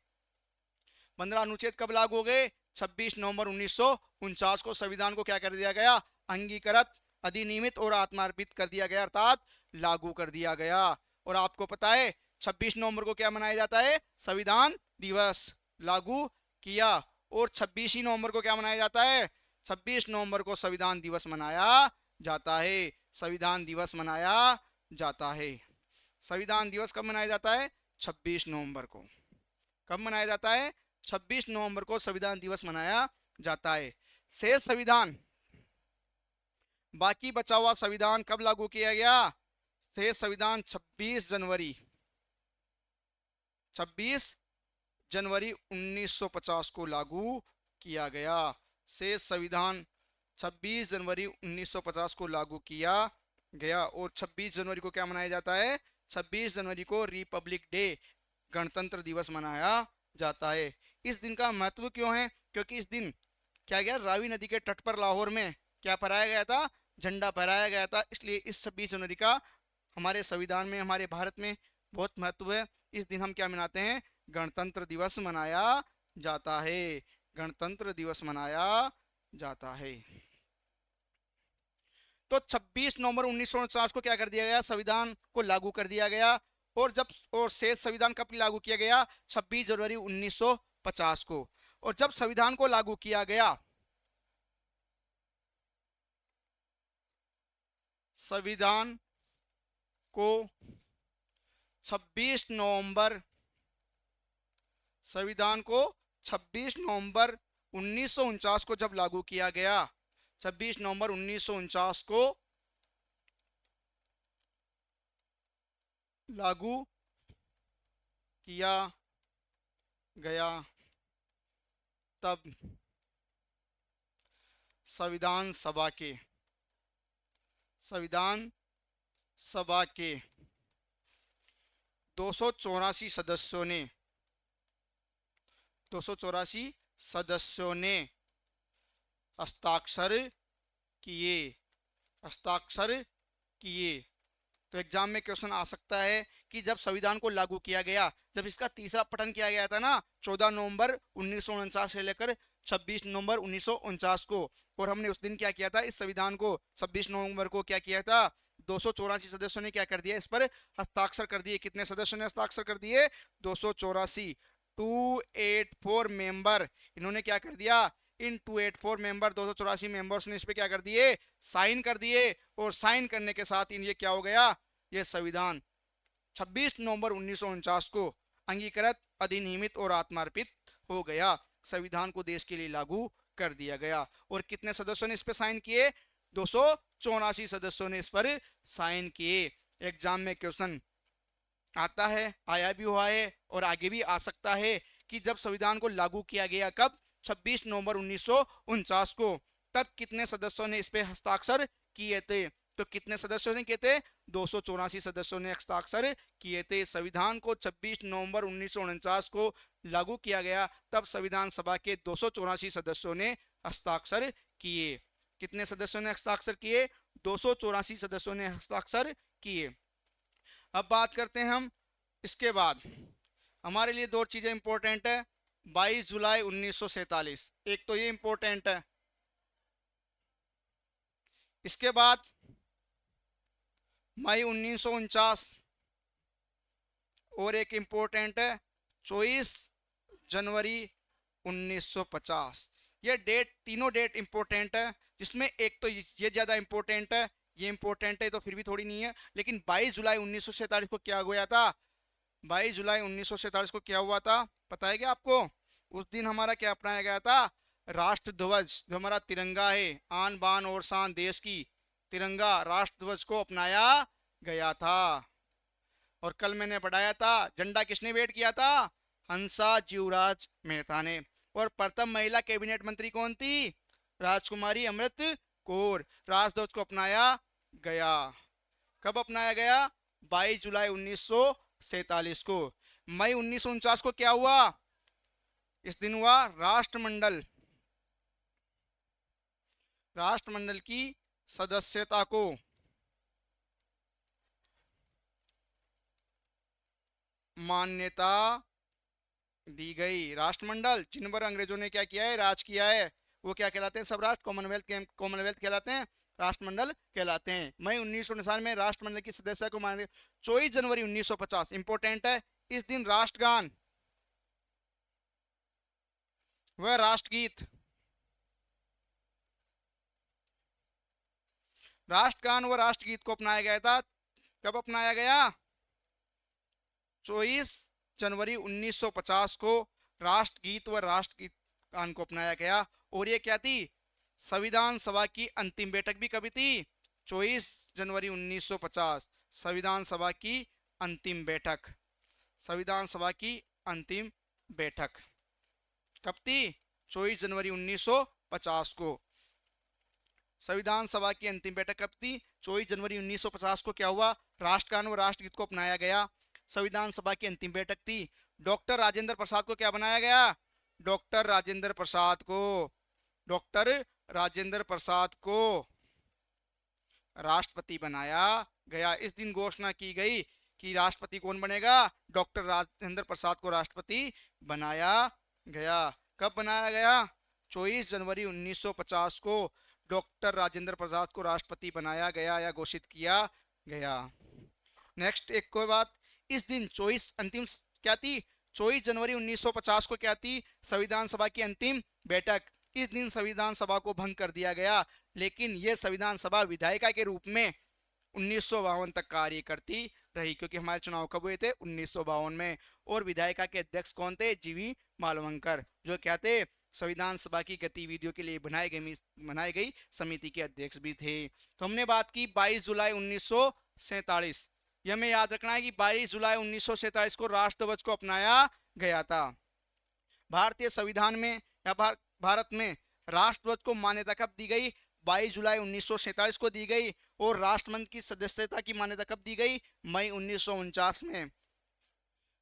15 अनुच्छेद कब लागू हो गए? 26 नवंबर 1949 को संविधान को क्या कर दिया गया? अंगीकृत, अधिनियमित और आत्मार्पित कर दिया गया, अर्थात लागू कर दिया गया। और आपको पता है 26 नवंबर को क्या मनाया जाता है? संविधान दिवस। लागू किया। और 26 नवंबर को क्या मनाया जाता है? 26 नवंबर को संविधान दिवस मनाया जाता है। संविधान दिवस मनाया जाता है। संविधान दिवस कब मनाया जाता है? 26 नवंबर को। कब मनाया जाता है? 26 नवंबर को संविधान दिवस मनाया जाता है। शेष संविधान, बाकी बचा हुआ संविधान कब लागू किया गया? शेष संविधान 26 जनवरी 1950 को लागू किया गया। शेष संविधान 26 जनवरी 1950 को लागू किया गया। और 26 जनवरी को क्या मनाया जाता है? 26 जनवरी को रिपब्लिक डे, गणतंत्र दिवस मनाया जाता है। इस दिन का महत्व क्यों है? क्योंकि इस दिन क्या गया? रावी नदी के तट पर लाहौर में क्या फहराया गया था? झंडा फहराया गया था। इसलिए इस 26 जनवरी का हमारे संविधान में, हमारे भारत में बहुत महत्व है। इस दिन हम क्या मनाते हैं? गणतंत्र दिवस मनाया जाता है। गणतंत्र दिवस मनाया जाता है। तो 26 नवंबर 1949 को क्या कर दिया गया? संविधान को लागू कर दिया गया। और शेष संविधान कब लागू किया गया? 26 जनवरी 1950 को। और जब संविधान को लागू किया गया, संविधान को 26 नवंबर संविधान को 26 नवंबर 1949 को जब लागू किया गया, 26 नवंबर 1949 को लागू किया गया, तब संविधान सभा के 284 सदस्यों ने हस्ताक्षर किए। तो एग्जाम में क्वेश्चन आ सकता है कि जब संविधान को लागू किया गया, जब इसका तीसरा पठन किया गया था ना 14 नवंबर 1949 से लेकर 26 नवंबर 1949 को, और हमने उस दिन क्या किया था? इस संविधान को 26 नवंबर को क्या किया था? 284 सदस्यों ने क्या कर दिया? इस पर हस्ताक्षर कर दिए। कितने सदस्यों ने हस्ताक्षर कर दिए? 284। 284 मेंबर, इन्होंने क्या कर दिया? इन 284 मेंबर, 284 मेंबर्स ने इस पे क्या कर दिए? साइन कर दिए। और साइन करने के साथ इन ये क्या हो गया? ये संविधान 26 नवंबर 1949 को अंगीकृत, अधिनियमित और आत्मार्पित हो गया। संविधान को देश के लिए लागू कर दिया गया। और कितने सदस्यों ने इस पे साइन किए? 284 सदस्यों ने इस पर साइन किए। एग्जाम में क्वेश्चन आता है, आया भी हुआ है और आगे भी आ सकता है कि जब संविधान को लागू किया गया, कब? 26 नवंबर 1949 को। तब कितने सदस्यों ने इस पे हस्ताक्षर किए थे? तो कितने सदस्यों ने किए थे? 284 सदस्यों ने हस्ताक्षर किए थे। संविधान को 26 नवंबर 1949 को लागू किया गया, तब संविधान सभा के 284 सदस्यों ने हस्ताक्षर किए। कितने सदस्यों ने हस्ताक्षर किए? 284 सदस्यों ने हस्ताक्षर किए। अब बात करते हैं हम इसके बाद, हमारे लिए दो चीजें इंपॉर्टेंट है। 22 जुलाई 1947, एक तो ये इंपॉर्टेंट है। इसके बाद मई 1949, और एक इंपॉर्टेंट है 24 जनवरी 1950। ये डेट, तीनों डेट इंपॉर्टेंट है, जिसमें एक तो ये ज्यादा इंपॉर्टेंट है, ये इंपॉर्टेंट है तो फिर भी थोड़ी नहीं है। लेकिन 22 जुलाई 1947 को क्या हुआ था? 22 जुलाई 1947 को क्या हुआ था पता है क्या आपको? उस दिन हमारा क्या अपनाया गया था? राष्ट्र ध्वज, जो हमारा तिरंगा है, आन बान और शान देश की, तिरंगा राष्ट्र ध्वज को अपनाया गया था। और कल मैंने पढ़ाया था झंडा किसने वेट किया था? हंसा जीवराज मेहता ने। और प्रथम महिला कैबिनेट मंत्री कौन थी? राजकुमारी अमृत कौर। राष्ट्रध्वज को अपनाया गया। कब अपनाया गया? 22 जुलाई 1947 को। मई 1949 को क्या हुआ? इस दिन हुआ राष्ट्रमंडल, राष्ट्रमंडल की सदस्यता को मान्यता दी गई। राष्ट्रमंडल जिन पर अंग्रेजों ने क्या किया है? राज किया है, वो क्या कहलाते हैं? सब राष्ट्र कॉमनवेल्थ कहलाते हैं, राष्ट्रमंडल कहलाते हैं। मई 1949 में राष्ट्रमंडल की सदस्यता को मान 24 जनवरी 1950 इंपोर्टेंट है, इस दिन राष्ट्रगान व राष्ट्रगीत, राष्ट्रगान व राष्ट्रगीत को अपनाया गया था। कब अपनाया गया? 24 जनवरी 1950 को राष्ट्रगीत व राष्ट्रगीत गान को अपनाया गया। और ये क्या थी? संविधान सभा की अंतिम बैठक भी कभी थी? 24 जनवरी 1950 संविधान सभा की अंतिम बैठक, संविधान सभा की अंतिम बैठक कब थी? 24 जनवरी 1950 को संविधान सभा की अंतिम बैठक कब थी? 24 जनवरी 1950 को क्या हुआ? राष्ट्रगान व राष्ट्रगीत को अपनाया गया। संविधान सभा की अंतिम बैठक थी। डॉक्टर राजेंद्र प्रसाद को क्या बनाया गया? डॉक्टर राजेंद्र प्रसाद को, डॉक्टर राजेंद्र प्रसाद को राष्ट्रपति बनाया गया। इस दिन घोषणा की गई कि राष्ट्रपति कौन बनेगा? डॉक्टर राजेंद्र प्रसाद को राष्ट्रपति बनाया गया। कब बनाया गया? 24 जनवरी 1950 को डॉक्टर राजेंद्र प्रसाद को राष्ट्रपति बनाया गया या घोषित किया गया। नेक्स्ट एक कोई बात, इस दिन 24 अंतिम क्या थी? 24 जनवरी 1950 को क्या थी? संविधान सभा की अंतिम बैठक। इस दिन संविधान सभा को भंग कर दिया गया, लेकिन यह संविधान सभा विधायिका के रूप में 1952 तक कार्य करती रही, क्योंकि हमारे चुनाव कब हुए थे? 1952 में। और विधायिका के अध्यक्ष कौन थे? जीवी मालवंकर, जो क्या थे? संविधान सभा की गतिविधियों के लिए बनाई गई समिति के अध्यक्ष भी थे। तो हमने बात की 22 जुलाई 1947, यह हमें याद रखना है कि 22 जुलाई 1947 को राष्ट्रध्वज को अपनाया गया था। भारतीय संविधान में या भारत में राष्ट्रध्वज को मान्यता कब दी गई? 22 जुलाई 1947 को दी गई। और राष्ट्रमंडल की सदस्यता की मान्यता कब दी गई? मई 1949 में।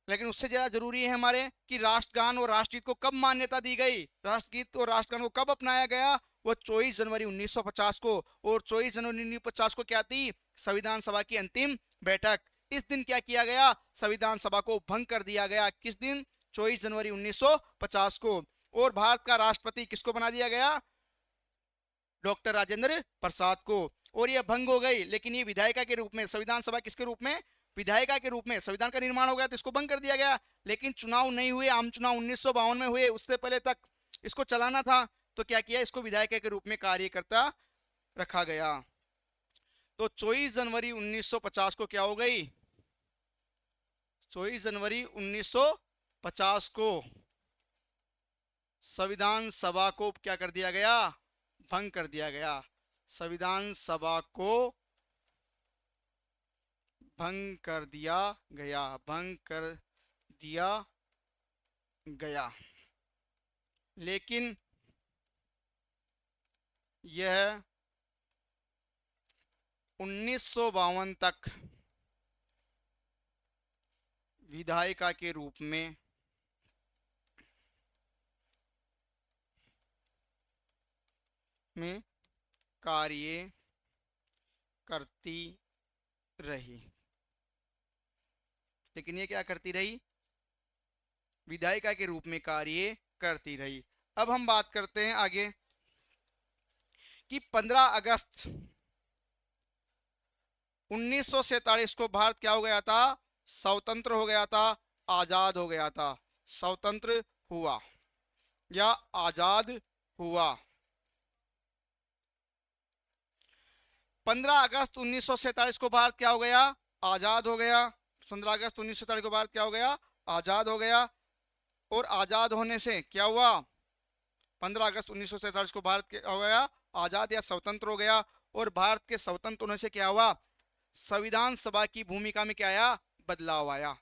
लेकिन उससे ज्यादा जरूरी है हमारे कि राष्ट्रगान और राष्ट्रगीत को कब मान्यता दी गई? राष्ट्रगीत और राष्ट्रगान को कब अपनाया गया? वो 24 जनवरी 1950 को। और 24 जनवरी 1950 को क्या थी? संविधान सभा की अंतिम बैठक। इस दिन क्या किया गया? संविधान सभा को भंग कर दिया गया। किस दिन? 24 जनवरी 1950 को। और भारत का राष्ट्रपति किसको बना दिया गया? डॉक्टर राजेंद्र प्रसाद को। और यह भंग हो गई, लेकिन ये विधायिका के रूप में, संविधान सभा किसके रूप में? विधायिका के रूप में। संविधान का निर्माण हो गया तो इसको भंग कर दिया गया, लेकिन चुनाव नहीं हुए, आम चुनाव 1952 में हुए, उससे पहले तक इसको चलाना था, तो क्या किया? इसको विधायिका के रूप में कार्य करता रखा गया। तो 24 जनवरी 1950 को क्या हो गई? 24 जनवरी 1950 को संविधान सभा को क्या कर दिया गया? भंग कर दिया गया। संविधान सभा को भंग कर दिया गया, भंग कर दिया गया। लेकिन यह 1952 तक विधायिका के रूप में कार्य करती रही। लेकिन ये क्या करती रही? विधायिका के रूप में कार्य करती रही। अब हम बात करते हैं आगे कि 15 अगस्त 1947 को भारत क्या हो गया था? स्वतंत्र हो गया था, आजाद हो गया था। स्वतंत्र हुआ या आजाद हुआ। 15 अगस्त 1947 को भारत क्या हो गया? आजाद हो गया। 15 अगस्त 1947 को भारत क्या हो गया? आजाद हो गया। और आजाद होने से क्या हुआ? 15 अगस्त 1947 को भारत क्या हो गया? आजाद या स्वतंत्र हो गया। और भारत के स्वतंत्र होने से क्या हुआ? संविधान सभा की भूमिका में क्या आया? बदलाव आया।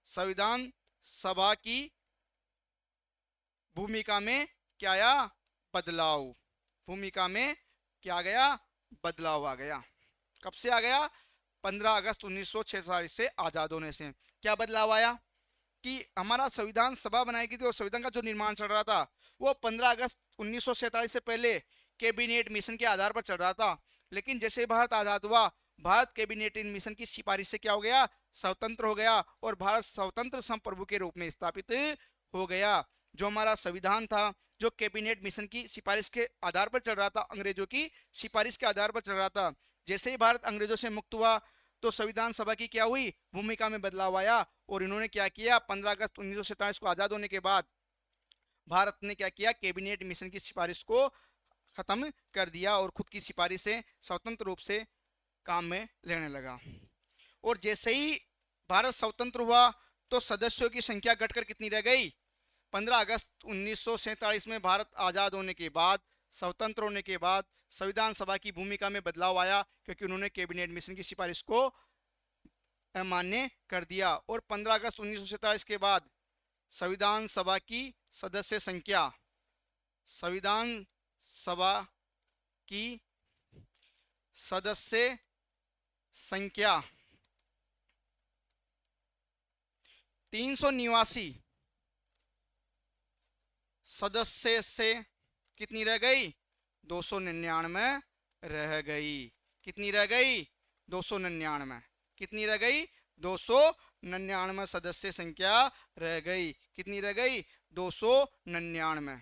संविधान सभा की भूमिका में क्या आया? बदलाव। भूमिका में क्या आ गया? बदलाव आ गया। कब से आ गया? 15 अगस्त 1946 से आजाद होने से। क्या बदलाव आया? कि हमारा संविधान सभा बनाई गई थी और संविधान का जो निर्माण चल रहा था वो 15 अगस्त 1947 से पहले कैबिनेट मिशन के आधार पर चल रहा था। लेकिन जैसे भारत आजाद हुआ, भारत कैबिनेट मिशन की सिफारिश से क्या हो गया? स्वतंत्र हो गया और भारत स्वतंत्र संप्रभु के रूप में स्थापित हो गया। जो हमारा संविधान था, जो कैबिनेट मिशन की सिफारिश के आधार पर चल रहा था, अंग्रेजों की सिफारिश के आधार पर चल रहा था, जैसे ही भारत अंग्रेजों से मुक्त हुआ तो संविधान सभा की क्या हुई? भूमिका में बदलाव आया। और इन्होंने क्या किया? 15 अगस्त 1947 को आजाद होने के बाद भारत ने क्या किया? कैबिनेट मिशन की सिफारिश को खत्म कर दिया और खुद की सिफारिश से स्वतंत्र रूप से काम में लेने लगा। और जैसे ही भारत स्वतंत्र हुआ तो सदस्यों की संख्या घटकर कितनी रह गई? 15 अगस्त 1947 में भारत आजाद होने के बाद, स्वतंत्र होने के बाद संविधान सभा की भूमिका में बदलाव आया क्योंकि उन्होंने कैबिनेट मिशन की सिफारिश को अमान्य कर दिया। और 15 अगस्त 1947 के बाद संविधान सभा की सदस्य संख्या, संविधान सभा की सदस्य संख्या 389 सदस्य से कितनी रह गई? 299 रह गई। कितनी रह गई? 299। कितनी रह गई? 299 सदस्य संख्या रह गई। कितनी रह गई? 299।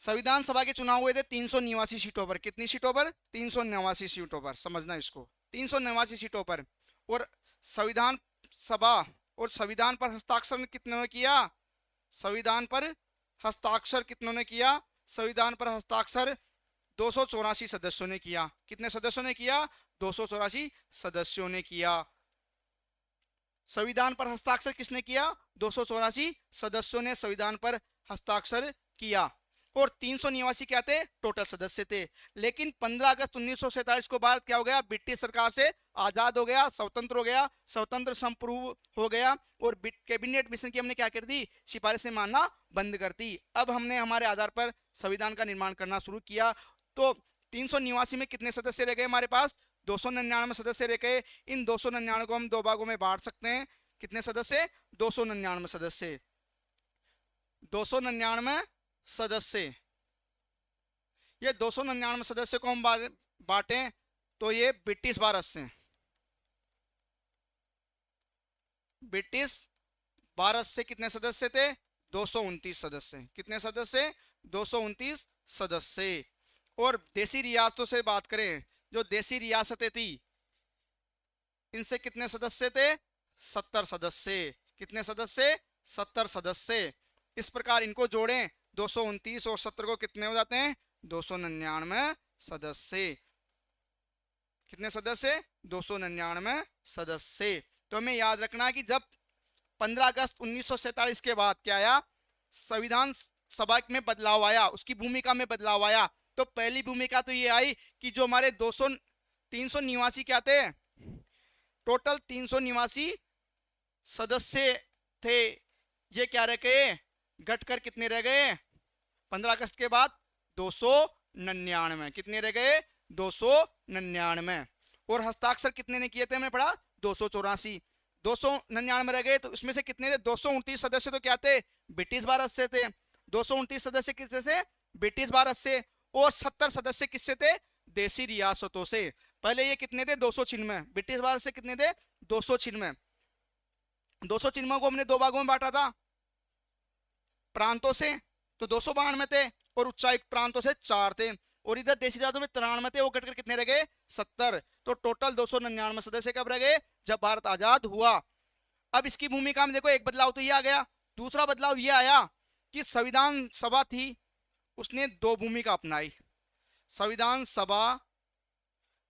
संविधान सभा के चुनाव हुए थे 389 सीटों पर। कितनी सीटों पर? 389 सीटों पर। समझना इसको, 389 सीटों पर। और संविधान सभा और संविधान पर हस्ताक्षर कितने ने किया? संविधान पर हस्ताक्षर कितनों ने किया? संविधान पर हस्ताक्षर 284 सदस्यों ने किया। कितने सदस्यों ने किया? 284 सदस्यों ने किया। संविधान पर हस्ताक्षर किसने किया? 284 सदस्यों ने संविधान पर हस्ताक्षर किया। और 389 क्या थे? टोटल सदस्य थे। लेकिन 15 अगस्त 1947 को भारत क्या हो गया? ब्रिटिश सरकार से आजाद हो गया, स्वतंत्र हो गया, स्वतंत्र संप्रभु हो गया। और कैबिनेट मिशन की हमने क्या कर दी? सिफारिशें मानना बंद कर दी। अब हमने हमारे आधार पर संविधान का निर्माण करना शुरू किया। तो 389 में कितने सदस्य रह गए हमारे पास? 299 सदस्य रह गए। इन 299 को हम दो भागों में बांट सकते हैं। कितने सदस्य? 299 सदस्य। 299 सदस्य। ये 299 सदस्य को हम बांटे तो ये ब्रिटिश भारत से, ब्रिटिश भारत से कितने सदस्य थे? 229 सदस्य। कितने सदस्य? 229 सदस्य। और देसी रियासतों से बात करें, जो देसी रियासतें थी, इनसे कितने सदस्य थे? 70 सदस्य। कितने सदस्य? 70 सदस्य। इस प्रकार इनको जोड़ें, 229 और 70 को कितने हो जाते हैं? 299 सदस्य। कितने सदस्य? 299 सदस्य। तो हमें याद रखना कि जब 15 अगस्त 1947 के बाद क्या आया? संविधान सभा में बदलाव आया, उसकी भूमिका में बदलाव आया। तो पहली भूमिका तो ये आई कि जो हमारे 389 क्या थे? टोटल 389 सदस्य थे, ये क्या रह गए? घटकर कितने रह गए? 15 अगस्त के बाद 299। कितने रह गए? 299। और हस्ताक्षर कितने ने किए थे? हमने पढ़ा 284। 299 रह गए, तो इसमें से कितने थे? 229 सदस्य तो क्या थे? ब्रिटिश भारत से थे। 229 सदस्य किससे से? ब्रिटिश भारत से। और 70 सदस्य किससे थे? देशी रियासतों से। पहले ये कितने थे? 296। ब्रिटिश भारत से कितने थे? 296। 296 को हमने दो भागों में बांटा था, प्रांतों से तो 292 थे, और उच्चायुक्त प्रांतों से 4 थे, और इधर देशी रियासतों में 93 थे, वो कटकर कितने रह गए? 70। तो टोटल 299 सदस्य कब रह गए? जब भारत आजाद हुआ। अब इसकी भूमिका में देखो, एक बदलाव तो ये आ गया। दूसरा बदलाव ये आया कि संविधान सभा थी, उसने दो भूमिका अपनाई। संविधान सभा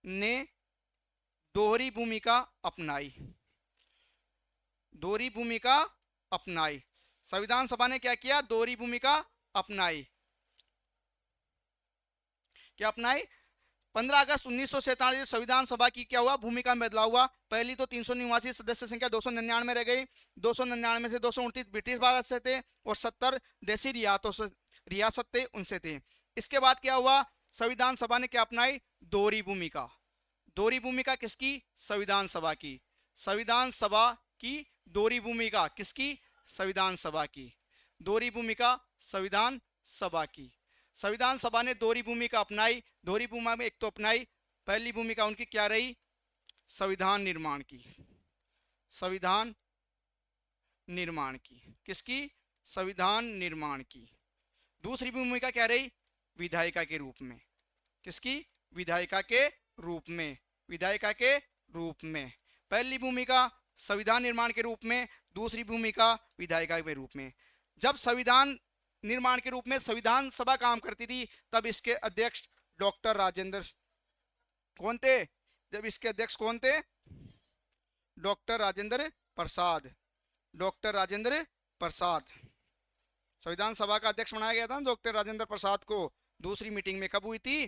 ने दोहरी भूमिका अपनाई। दोहरी भूमिका अपनाई। संविधान सभा ने क्या किया? दोहरी भूमिका अपनाई। क्या अपनाई? 15 अगस्त 1947 संविधान सभा की क्या हुआ? भूमिका में बदलाव हुआ। पहली तो 389 सदस्य संख्या 299 रह गई। 299 से 229 ब्रिटिश भारत से थे, और 70 देशी रियासत थे, उनसे थे। इसके बाद क्या हुआ? संविधान सभा ने क्या अपनाई? दोहरी भूमिका। दोहरी भूमिका किसकी? संविधान सभा की। संविधान सभा की दोहरी भूमिका किसकी? संविधान सभा की। दोहरी भूमिका संविधान सभा की। संविधान सभा ने दोहरी भूमिका अपनाई। दोहरी भूमिका में एक तो अपनाई, पहली भूमिका उनकी क्या रही? संविधान निर्माण की। संविधान निर्माण की। किसकी? संविधान निर्माण की। दूसरी भूमिका क्या रही? विधायिका के रूप में। किसकी? विधायिका के रूप में। विधायिका के रूप में। पहली भूमिका संविधान निर्माण के रूप में, दूसरी भूमिका विधायिका के रूप में। जब संविधान निर्माण के रूप में संविधान सभा काम करती थी, तब इसके अध्यक्ष डॉक्टर राजेंद्र कौन थे? जब इसके अध्यक्ष कौन थे? डॉक्टर राजेंद्र प्रसाद। डॉक्टर राजेंद्र प्रसाद। संविधान सभा का अध्यक्ष बनाया गया था डॉक्टर राजेंद्र प्रसाद को। दूसरी मीटिंग में कब हुई थी?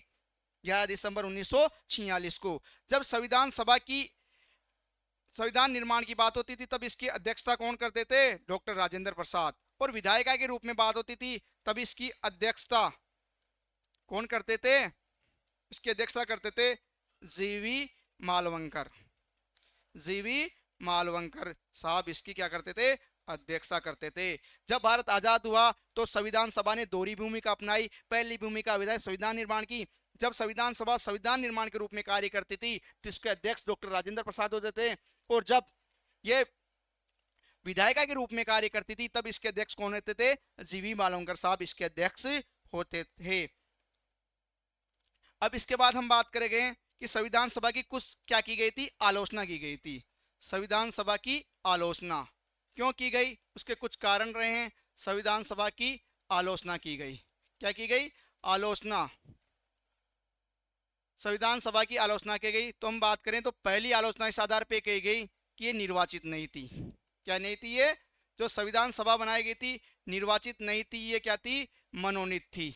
11 दिसंबर 1946 को। जब संविधान सभा की संविधान निर्माण की बात होती थी, तब इसकी अध्यक्षता कौन करते थे? डॉक्टर राजेंद्र प्रसाद। और विधायिका के रूप में बात होती थी, तब इसकी अध्यक्षता कौन करते थे? इसकी अध्यक्षता करते थे जीवी मालवंकर। जीवी मालवंकर साहब इसकी क्या करते थे? अध्यक्षता करते थे। जब भारत आजाद हुआ तो संविधान सभा ने दोहरी भूमिका अपनाई। पहली भूमिका विधायक संविधान निर्माण की। जब संविधान सभा संविधान निर्माण के रूप में कार्य करती थी, तो इसके अध्यक्ष डॉक्टर राजेंद्र प्रसाद होते थे, और जब ये विधायिका के रूप में कार्य करती थी, तब इसके अध्यक्ष कौन होते थे? जीवी मालवंकर साहब इसके अध्यक्ष होते थे। अब इसके बाद हम बात करेंगे कि संविधान सभा की कुछ क्या की गई थी? आलोचना की गई थी। संविधान सभा की आलोचना क्यों की गई? उसके कुछ कारण रहे हैं। संविधान सभा की आलोचना की गई। क्या की गई? आलोचना। संविधान सभा की आलोचना की गई। तो हम बात करें तो पहली आलोचना इस आधार पर की गई कि ये निर्वाचित नहीं थी। क्या नहीं थी? ये जो संविधान सभा बनाई गई थी, निर्वाचित नहीं थी। ये क्या थी? मनोनीत थी।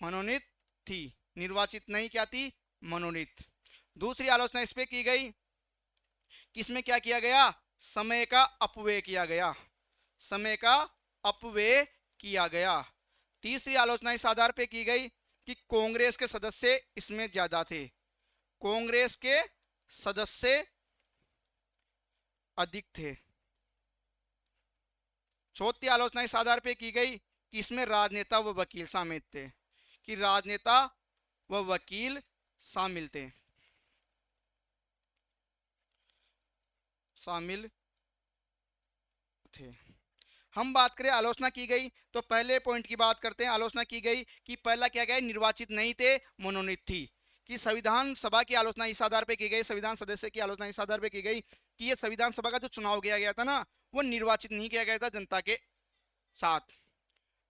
मनोनीत थी, निर्वाचित नहीं। क्या थी? मनोनीत। दूसरी आलोचना इस पे की गई कि इसमें क्या किया गया? समय का अपव्यय किया गया। समय का अपव्यय किया गया। तीसरी आलोचना इस आधार पे की गई कि कांग्रेस के सदस्य इसमें ज्यादा थे। कांग्रेस के सदस्य अधिक थे। चौथी आलोचना इस आधार पे की गई कि इसमें राजनेता व वकील शामिल थे। कि राजनेता व वकील शामिल थे। शामिल थे। हम बात करें आलोचना की गई, तो पहले पॉइंट की बात करते हैं। आलोचना की गई कि पहला क्या गया? निर्वाचित नहीं थे, मनोनीत थी। कि संविधान सभा की आलोचना इस आधार पे की गई, संविधान सदस्य की आलोचना इस आधार पे की गई कि ये संविधान सभा का जो चुनाव किया गया था ना, वो निर्वाचित नहीं किया गया था जनता के साथ,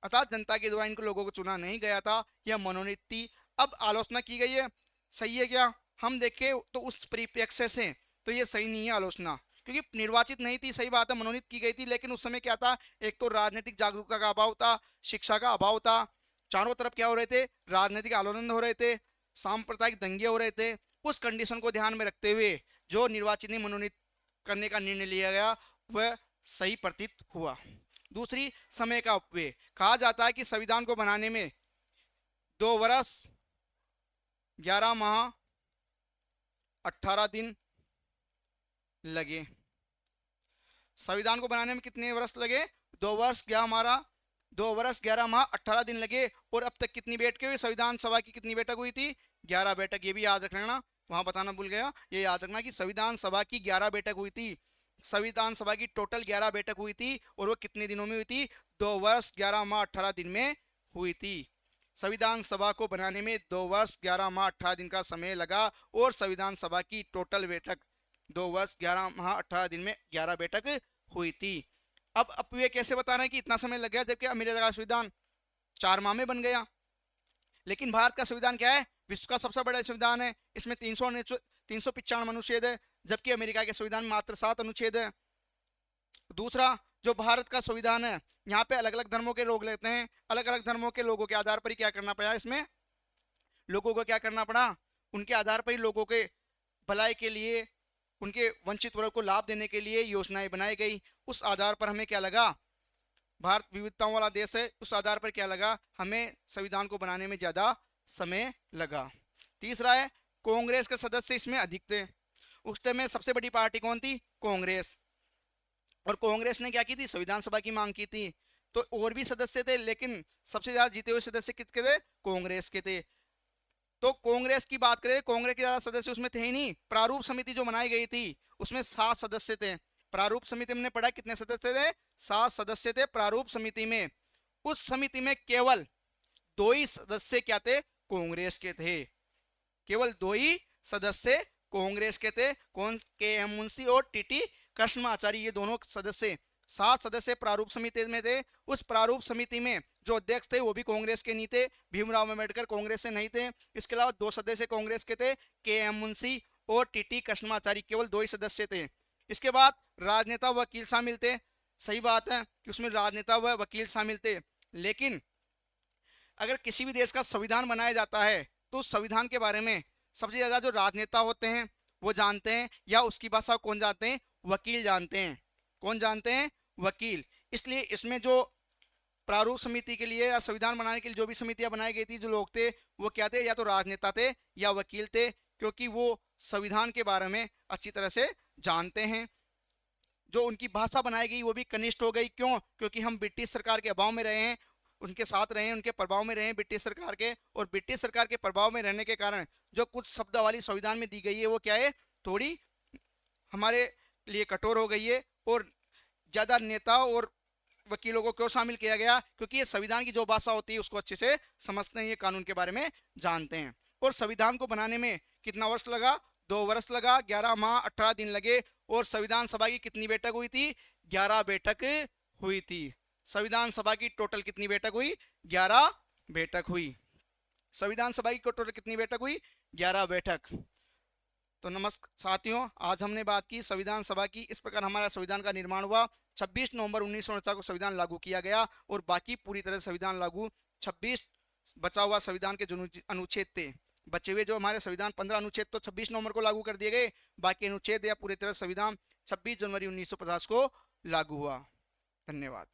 अर्थात जनता के द्वारा इनको लोगों को चुना नहीं गया था, यह मनोनीत थी। अब आलोचना की गई है, सही है क्या? हम देखें तो उस परिप्रेक्ष्य से तो ये सही नहीं है आलोचना, क्योंकि निर्वाचित नहीं थी, सही बात है, मनोनीत की गई थी, लेकिन उस समय क्या था? एक तो राजनीतिक जागरूकता का अभाव था, शिक्षा का अभाव था, चारों तरफ क्या हो रहे थे? राजनीतिक आंदोलन हो रहे थे, सांप्रदायिक दंगे हो रहे थे। उस कंडीशन को ध्यान में रखते हुए जो निर्वाचित मनोनीत करने का निर्णय लिया गया, वह सही प्रतीत हुआ। दूसरी, समय का अपव्यय। कहा जाता है कि संविधान को बनाने में 2 वर्ष 11 माह 18 दिन लगे। संविधान को बनाने में कितने वर्ष लगे? 2 वर्ष 11 माह 18 दिन लगे। और अब तक कितनी बैठकें हुई? संविधान सभा की कितनी बैठक हुई थी? 11 बैठक। ये भी याद रखना, वहां बताना भूल गया, ये याद रखना कि संविधान सभा की 11 बैठक हुई थी। संविधान सभा की टोटल 11 बैठक हुई थी और वो कितने दिनों में हुई थी? 2 वर्ष 11 माह 18 दिन में हुई थी। संविधान सभा को बनाने में 2 वर्ष 11 माह 18 दिन का समय लगा और संविधान सभा की टोटल बैठक 2 वर्ष 11 माह 18 दिन में 11 बैठक हुई थी। अब ये कैसे बता रहे हैं कि इतना समय लग गया, जबकि अमेरिका का संविधान 4 माह में बन गया। लेकिन भारत का संविधान क्या है? विश्व का सबसे बड़ा संविधान है। इसमें 395 अनुच्छेद है, जबकि अमेरिका के संविधान में मात्र 7 अनुच्छेद है। दूसरा, जो भारत का संविधान है, यहाँ पे अलग अलग धर्मों के लोग लेते हैं। अलग अलग धर्मों के लोगों के आधार पर ही क्या करना पड़ा? इसमें लोगों को क्या करना पड़ा? उनके आधार पर ही लोगों के भलाई के लिए, उनके वंचित वर्ग को लाभ देने के लिए योजनाएं बनाई गई। उस आधार पर हमें क्या लगा? भारत विविधताओं वाला देश है, उस आधार पर क्या लगा? हमें संविधान को बनाने में ज्यादा समय लगा। तीसरा है, कांग्रेस के सदस्य इसमें अधिक थे। उस टाइम में सबसे बड़ी पार्टी कौन थी? कांग्रेस। और कांग्रेस ने क्या की थी? संविधान सभा की मांग की थी। तो और भी सदस्य थे, लेकिन सबसे ज्यादा जीते हुए सदस्य किसके थे? कांग्रेस के थे। तो कांग्रेस की बात करें, कांग्रेस के ज्यादा सदस्य उसमें थे ही नहीं। प्रारूप समिति जो बनाई गई थी उसमें 7 सदस्य थे। प्रारूप समिति में पढ़ा कितने सदस्य थे? 7 सदस्य थे प्रारूप समिति में। उस समिति में केवल 2 ही सदस्य क्या थे? कांग्रेस के थे। केवल 2 ही सदस्य कांग्रेस के थे। कौन? के एम मुंशी और टीटी कृष्णमाचारी, ये दोनों सदस्य। 7 सदस्य प्रारूप समिति में थे। उस प्रारूप समिति में जो अध्यक्ष थे वो भी कांग्रेस के नहीं थे, भीमराव अम्बेडकर कांग्रेस से नहीं थे। इसके अलावा 2 सदस्य कांग्रेस के थे, के एम मुंशी और टीटी कृष्णमाचारी, केवल 2 ही सदस्य थे। इसके बाद राजनेता वकील शामिल थे। सही बात है कि उसमें राजनेता व वकील शामिल थे। लेकिन अगर किसी भी देश का संविधान बनाया जाता है तो संविधान के बारे में सबसे ज्यादा जो राजनेता होते हैं वो जानते हैं, या उसकी भाषा कौन जानते हैं? वकील जानते हैं। कौन जानते हैं? वकील। इसलिए इसमें जो प्रारूप समिति के लिए या संविधान बनाने के लिए जो भी समितियां बनाई गई थी, जो लोग थे वो क्या थे? या तो राजनेता थे या वकील थे, क्योंकि वो संविधान के बारे में अच्छी तरह से जानते हैं। जो उनकी भाषा बनाई गई वो भी कनिष्ठ हो गई। क्यों? क्योंकि हम ब्रिटिश सरकार के अभाव में रहे हैं, उनके साथ रहे हैं, उनके प्रभाव में रहे हैं ब्रिटिश सरकार के। और ब्रिटिश सरकार के प्रभाव में रहने के कारण जो कुछ शब्दावली संविधान में दी गई है वो क्या है? थोड़ी हमारे लिए कठोर हो गई है। और ज्यादा नेता और वकीलों को क्यों शामिल किया गया? क्योंकि ये संविधान की जो भाषा होती है उसको अच्छे से समझते हैं, ये कानून के बारे में जानते हैं। और संविधान को बनाने में कितना वर्ष लगा? 2 वर्ष लगा, 11 माह 18 दिन लगे। और संविधान सभा की कितनी बैठक हुई थी? 11 बैठक हुई थी। संविधान सभा की टोटल कितनी बैठक हुई? 11 बैठक हुई। संविधान सभा की टोटल कितनी बैठक हुई? 11 बैठक। तो नमस्कार साथियों, आज हमने बात की संविधान सभा की। इस प्रकार हमारा संविधान का निर्माण हुआ। 26 नवंबर 1949 को संविधान लागू किया गया और बाकी पूरी तरह संविधान लागू 26 बचा हुआ संविधान के जो अनुच्छेद थे, बचे हुए जो हमारे संविधान 15 अनुच्छेद तो 26 नवंबर को लागू कर दिए गए। बाकी अनुच्छेद या पूरी तरह संविधान 26 जनवरी 1950 को लागू हुआ। धन्यवाद।